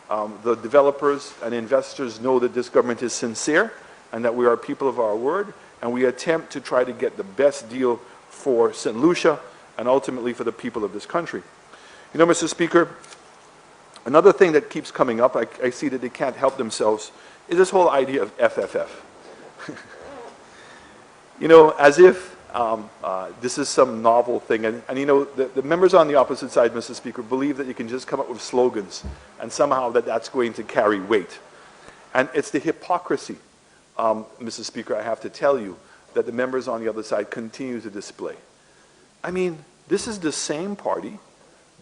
The developers and investors know that this government is sincere and that we are people of our word, and we attempt to try to get the best deal for St. Lucia and ultimately for the people of this country. You know, Mr. Speaker, another thing that keeps coming up, I see that they can't help themselves, is this whole idea of FFF. You know, as if this is some novel thing. And you know, the members on the opposite side, Mr. Speaker, believe that you can just come up with slogans and somehow that's going to carry weight. And it's the hypocrisy, Mr. Speaker, I have to tell you, that the members on the other side continue to display. I mean, this is the same party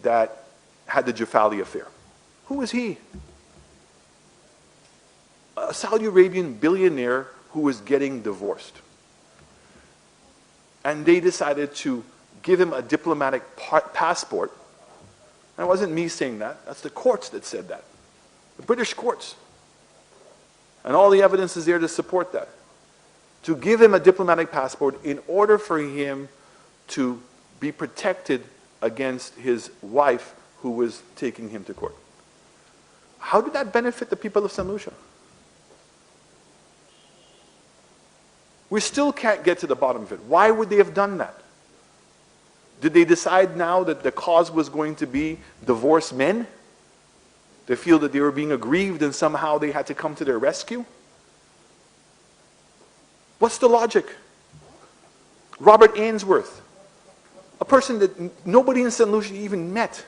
that had the Jafali affair. Who was he? A Saudi Arabian billionaire who was getting divorced. And they decided to give him a diplomatic passport. And it wasn't me saying that. That's the courts that said that. The British courts. And all the evidence is there to support that. To give him a diplomatic passport in order for him to be protected against his wife who was taking him to court. How did that benefit the people of St. Lucia? We still can't get to the bottom of it. Why would they have done that? Did they decide now that the cause was going to be divorced men? They feel that they were being aggrieved and somehow they had to come to their rescue? What's the logic? Robert Ainsworth, a person that nobody in St. Lucia even met,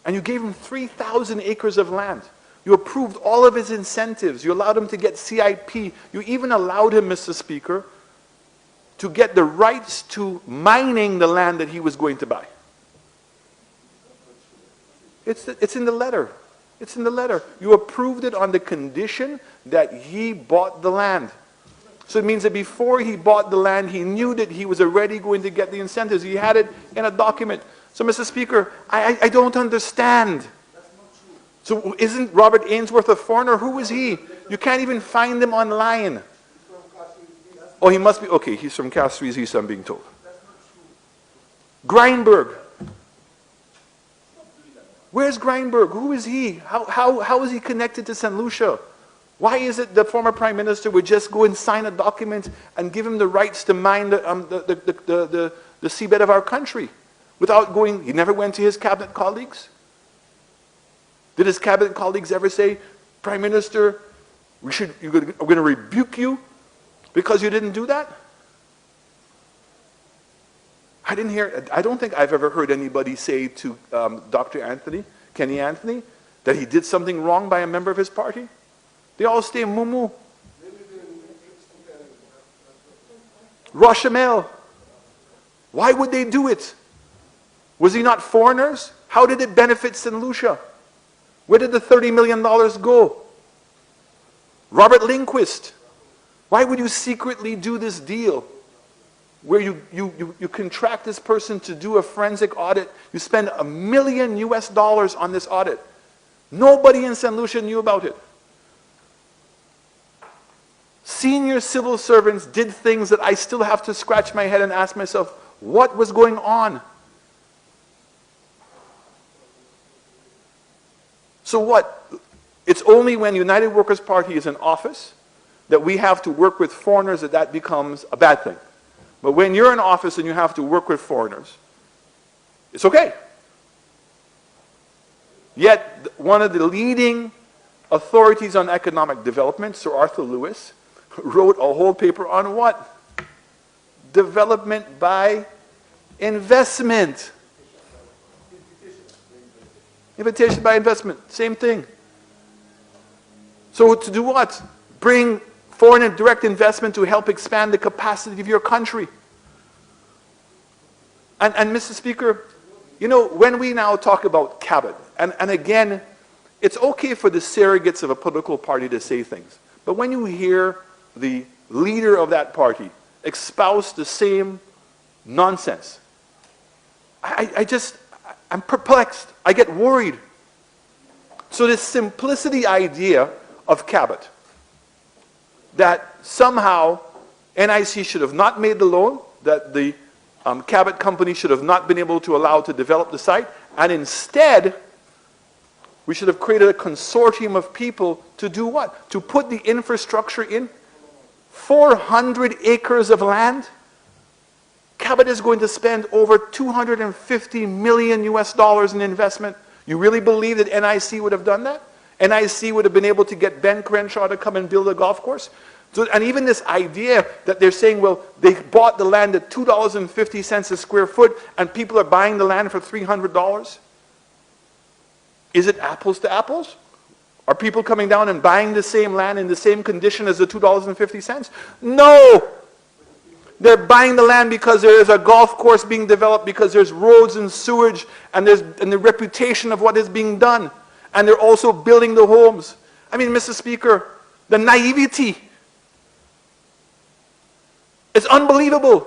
and you gave him 3,000 acres of land. You approved all of his incentives. You allowed him to get CIP. You even allowed him, Mr. Speaker, to get the rights to mining the land that he was going to buy. It's in the letter. It's in the letter. You approved it on the condition that he bought the land. So it means that before he bought the land, he knew that he was already going to get the incentives. He had it in a document. So, Mr. Speaker, I don't understand. So isn't Robert Ainsworth a foreigner? Who is he? You can't even find him online. Oh, he must be. Okay, he's from Castries East, I'm being told. Greinberg. Where's Greinberg? Who is he? How is he connected to St. Lucia? Why is it the former Prime Minister would just go and sign a document and give him the rights to mine the seabed of our country without going, he never went to his cabinet colleagues? Did his cabinet colleagues ever say, Prime Minister, we're going to rebuke you because you didn't do that? I don't think I've ever heard anybody say to Dr. Kenny Anthony, that he did something wrong by a member of his party. They all stay moo-moo. Rochamel. Why would they do it? Was he not foreigners? How did it benefit St. Lucia? Where did the $30 million go? Robert Lindquist. Why would you secretly do this deal where you contract this person to do a forensic audit? You spend $1 million on this audit. Nobody in St. Lucia knew about it. Senior civil servants did things that I still have to scratch my head and ask myself, what was going on? So what? It's only when United Workers' Party is in office that we have to work with foreigners that becomes a bad thing. But when you're in office and you have to work with foreigners, it's okay. Yet, one of the leading authorities on economic development, Sir Arthur Lewis, wrote a whole paper on what? Development by investment. Invitation by investment, same thing. So to do what? Bring foreign and direct investment to help expand the capacity of your country. And Mr. Speaker, you know, when we now talk about Cabot, and again, it's okay for the surrogates of a political party to say things, but when you hear the leader of that party espouse the same nonsense, I'm perplexed. I get worried. So this simplicity idea of Cabot, that somehow NIC should have not made the loan, that the Cabot company should have not been able to allow to develop the site, and instead we should have created a consortium of people to do what? To put the infrastructure in 400 acres of land. Cabot is going to spend over $250 million in investment. You really believe that NIC would have done that? NIC would have been able to get Ben Crenshaw to come and build a golf course? So, and even this idea that they're saying, well, they bought the land at $2.50 a square foot and people are buying the land for $300. Is it apples to apples? Are people coming down and buying the same land in the same condition as the $2.50? No! They're buying the land because there is a golf course being developed, because there's roads and sewage, and the reputation of what is being done. And they're also building the homes. I mean, Mr. Speaker, the naivety is unbelievable.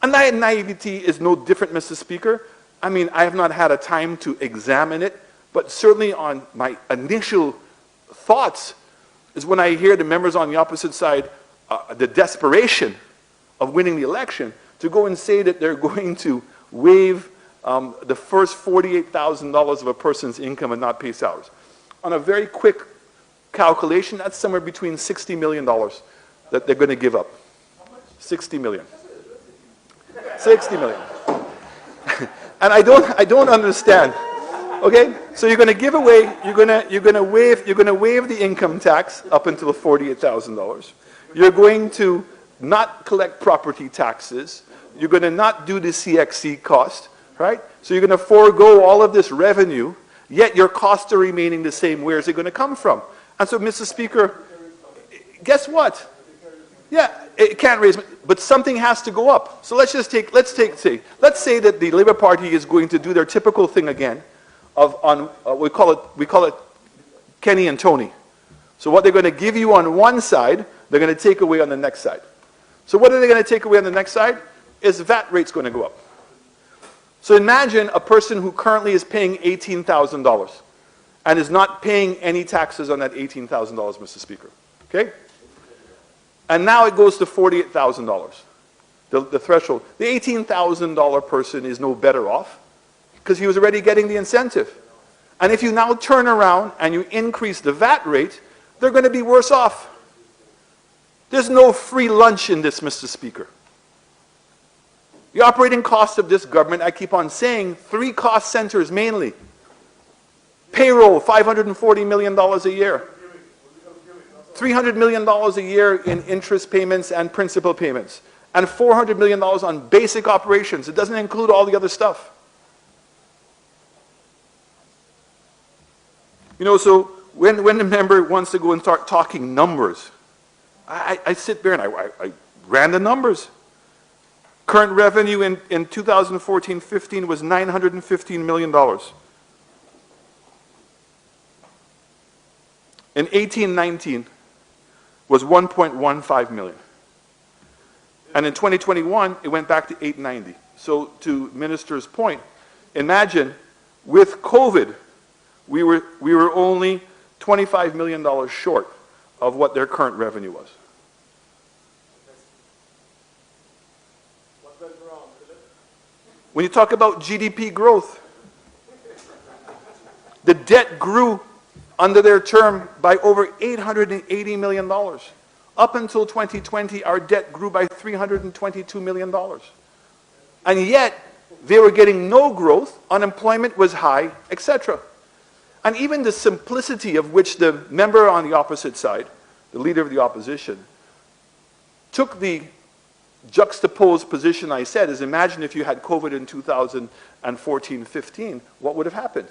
And that naivety is no different, Mr. Speaker. I mean, I have not had a time to examine it, but certainly on my initial thoughts is when I hear the members on the opposite side, the desperation of winning the election, to go and say that they're going to waive the first $48,000 of a person's income and not pay salaries. On a very quick calculation, that's somewhere between $60 million that they're going to give up. 60 million. 60 million. And I don't understand. Okay? So you're going to give away, you're going to waive the income tax up until $48,000. You're going to not collect property taxes. You're going to not do the CXC cost, right? So you're going to forego all of this revenue, yet your costs are remaining the same. Where is it going to come from? And so, Mr. Speaker, guess what? Yeah, it can't raise, but something has to go up. So let's say that the Labour Party is going to do their typical thing again, we call it Kenny and Tony. So what they're going to give you on one side, they're going to take away on the next side. So what are they going to take away on the next side? Is VAT rate's going to go up. So imagine a person who currently is paying $18,000 and is not paying any taxes on that $18,000, Mr. Speaker. Okay? And now it goes to $48,000, the threshold. The $18,000 person is no better off because he was already getting the incentive. And if you now turn around and you increase the VAT rate, they're going to be worse off. There's no free lunch in this, Mr. Speaker. The operating cost of this government, I keep on saying, 3 cost centers mainly. Payroll, $540 million a year. $300 million a year in interest payments and principal payments. And $400 million on basic operations. It doesn't include all the other stuff. You know, so when the member wants to go and start talking numbers, I sit there and I ran the numbers. Current revenue in 2014-15 was $915 million. In 18-19 was 1.15 million. And in 2021, it went back to 890. So to Minister's point, imagine with COVID, we were only $25 million short of what their current revenue was. When you talk about GDP growth, the debt grew under their term by over $880 million. Up until 2020, our debt grew by $322 million. And yet, they were getting no growth, unemployment was high, etc. And even the simplicity of which the member on the opposite side, the leader of the opposition, took the juxtaposed position I said is, imagine if you had COVID in 2014-15, what would have happened?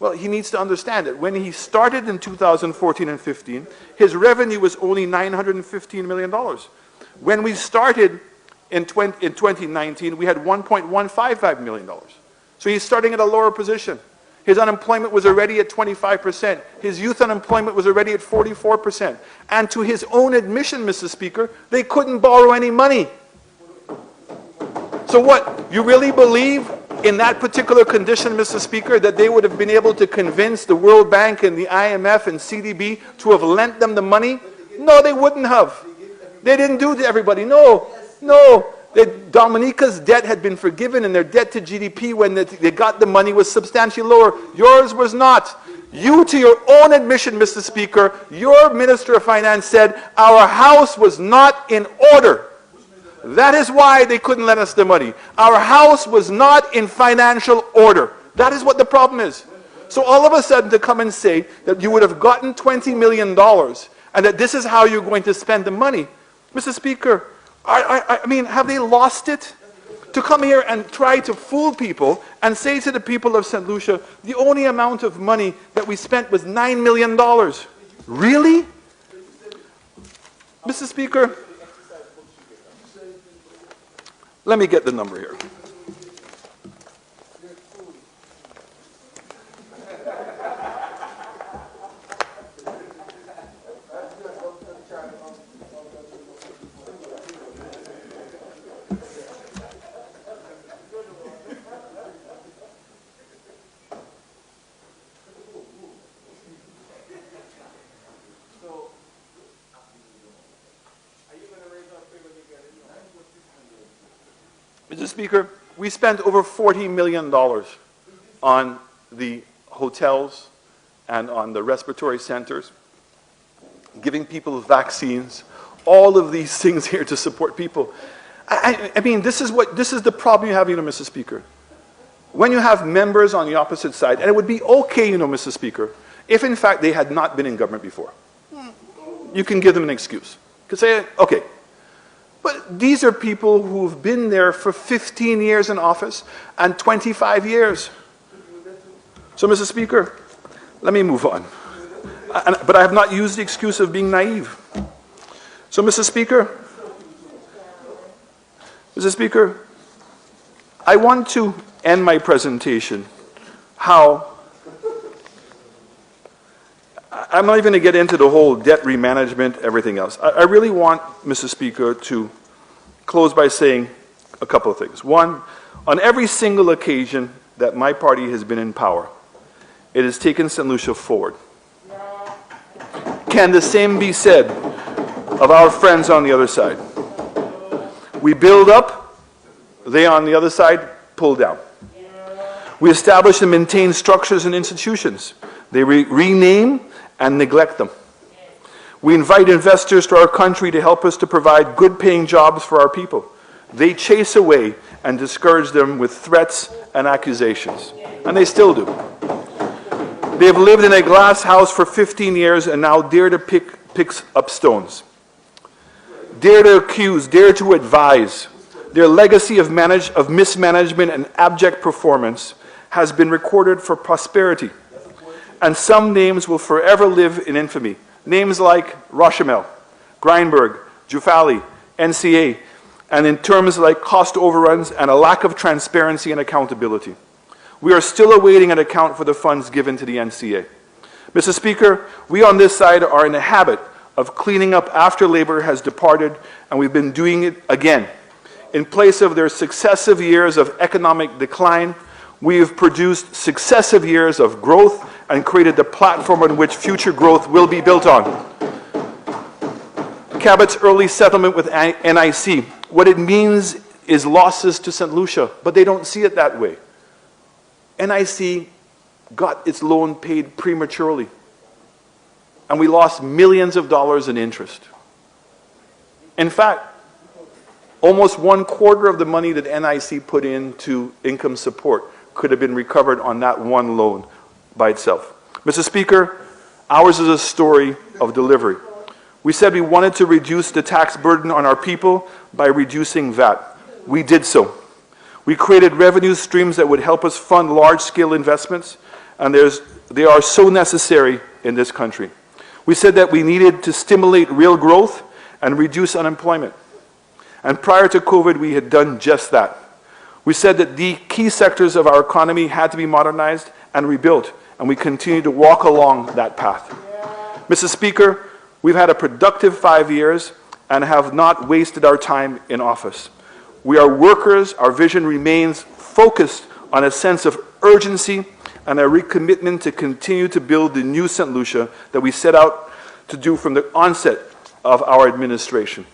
Well, he needs to understand that when he started in 2014 and 15, his revenue was only $915 million. When we started in 2019, we had $1.155 million. So he's starting at a lower position. His unemployment was already at 25%. His youth unemployment was already at 44%. And to his own admission, Mr. Speaker, they couldn't borrow any money. So what, you really believe in that particular condition, Mr. Speaker, that they would have been able to convince the World Bank and the IMF and CDB to have lent them the money? No, they wouldn't have. They didn't do to everybody. No. Dominica's debt had been forgiven, and their debt to GDP when they got the money was substantially lower. Yours was not. You, to your own admission, Mr. Speaker, your Minister of Finance said our house was not in order. That is why they couldn't lend us the money. Our house was not in financial order. That is what the problem is. So all of a sudden to come and say that you would have gotten $20 million and that this is how you're going to spend the money. Mr. Speaker, I mean, have they lost it? To come here and try to fool people and say to the people of St. Lucia, the only amount of money that we spent was $9 million. Really? Mr. Speaker, let me get the number here. Mr. Speaker, we spent over $40 million on the hotels and on the respiratory centers, giving people vaccines, all of these things here to support people. I mean, this is the problem you have, Mr. Speaker. When you have members on the opposite side, and it would be okay, Mr. Speaker, if in fact they had not been in government before. You can give them an excuse. You can say, okay. But these are people who've been there for 15 years in office and 25 years. So, Mr. Speaker, let me move on. But I have not used the excuse of being naive. So, Mr. Speaker, I want to end my presentation how I'm not even going to get into the whole debt remanagement, everything else. I really want, Mr. Speaker, to close by saying a couple of things. One, on every single occasion that my party has been in power, it has taken St. Lucia forward. Can the same be said of our friends on the other side? We build up, they on the other side pull down. We establish and maintain structures and institutions. They rename and neglect them. We invite investors to our country to help us to provide good-paying jobs for our people. They chase away and discourage them with threats and accusations, and they still do. They have lived in a glass house for 15 years and now dare to pick up stones. Dare to accuse, dare to advise. Their legacy of mismanagement and abject performance has been recorded for prosperity. And some names will forever live in infamy. Names like Rochamel, Greinberg, Jufali, NCA, and in terms like cost overruns and a lack of transparency and accountability. We are still awaiting an account for the funds given to the NCA. Mr. Speaker, we on this side are in the habit of cleaning up after Labour has departed, and we've been doing it again. In place of their successive years of economic decline, we have produced successive years of growth and created the platform on which future growth will be built on. Cabot's early settlement with NIC, what it means is losses to St. Lucia, but they don't see it that way. NIC got its loan paid prematurely, and we lost millions of dollars in interest. In fact, almost 1/4 of the money that NIC put into income support could have been recovered on that one loan by itself. Mr. Speaker, ours is a story of delivery. We said we wanted to reduce the tax burden on our people by reducing VAT. We did so. We created revenue streams that would help us fund large-scale investments, and they are so necessary in this country. We said that we needed to stimulate real growth and reduce unemployment. And prior to COVID, we had done just that. We said that the key sectors of our economy had to be modernized and rebuilt, and we continue to walk along that path. Mr. Speaker, we've had a productive 5 years and have not wasted our time in office. We are workers. Our vision remains focused on a sense of urgency and a recommitment to continue to build the new St. Lucia that we set out to do from the onset of our administration.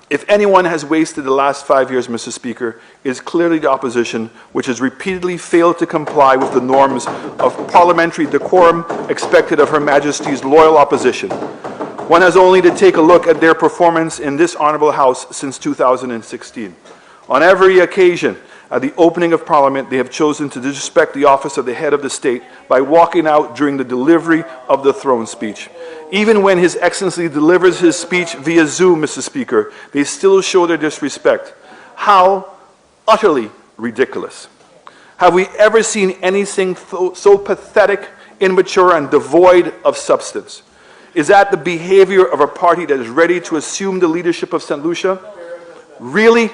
If anyone has wasted the last 5 years, Mr. Speaker, it is clearly the opposition, which has repeatedly failed to comply with the norms of parliamentary decorum expected of Her Majesty's loyal opposition. One has only to take a look at their performance in this Honourable House since 2016. On every occasion, at the opening of Parliament, they have chosen to disrespect the office of the head of the state by walking out during the delivery of the throne speech. Even when His Excellency delivers his speech via Zoom, Mr. Speaker, they still show their disrespect. How utterly ridiculous. Have we ever seen anything so pathetic, immature, and devoid of substance? Is that the behavior of a party that is ready to assume the leadership of St. Lucia? Really?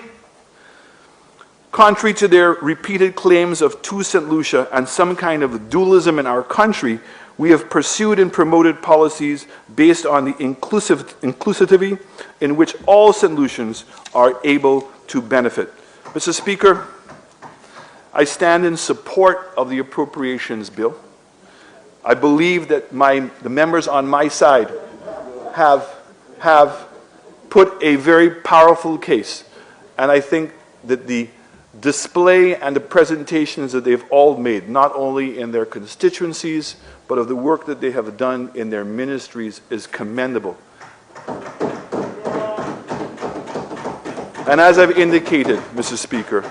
Contrary to their repeated claims of two St. Lucia and some kind of dualism in our country, we have pursued and promoted policies based on the inclusivity in which all St. Lucians are able to benefit. Mr. Speaker, I stand in support of the appropriations bill. I believe that the members on my side have put a very powerful case, and I think that the display and the presentations that they've all made, not only in their constituencies, but of the work that they have done in their ministries, is commendable. And as I've indicated, Mr. Speaker,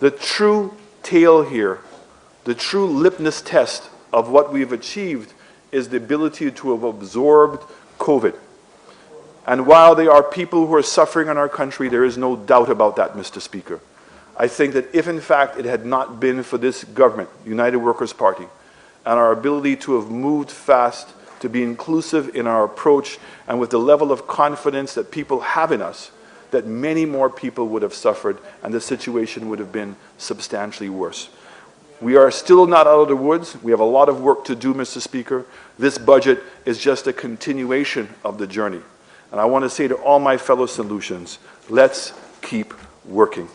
the true tale here, the true litmus test of what we've achieved is the ability to have absorbed COVID. And while there are people who are suffering in our country, there is no doubt about that, Mr. Speaker. I think that if in fact it had not been for this government, United Workers' Party, and our ability to have moved fast, to be inclusive in our approach, and with the level of confidence that people have in us, that many more people would have suffered and the situation would have been substantially worse. We are still not out of the woods. We have a lot of work to do, Mr. Speaker. This budget is just a continuation of the journey. And I want to say to all my fellow St. Lucians, let's keep working.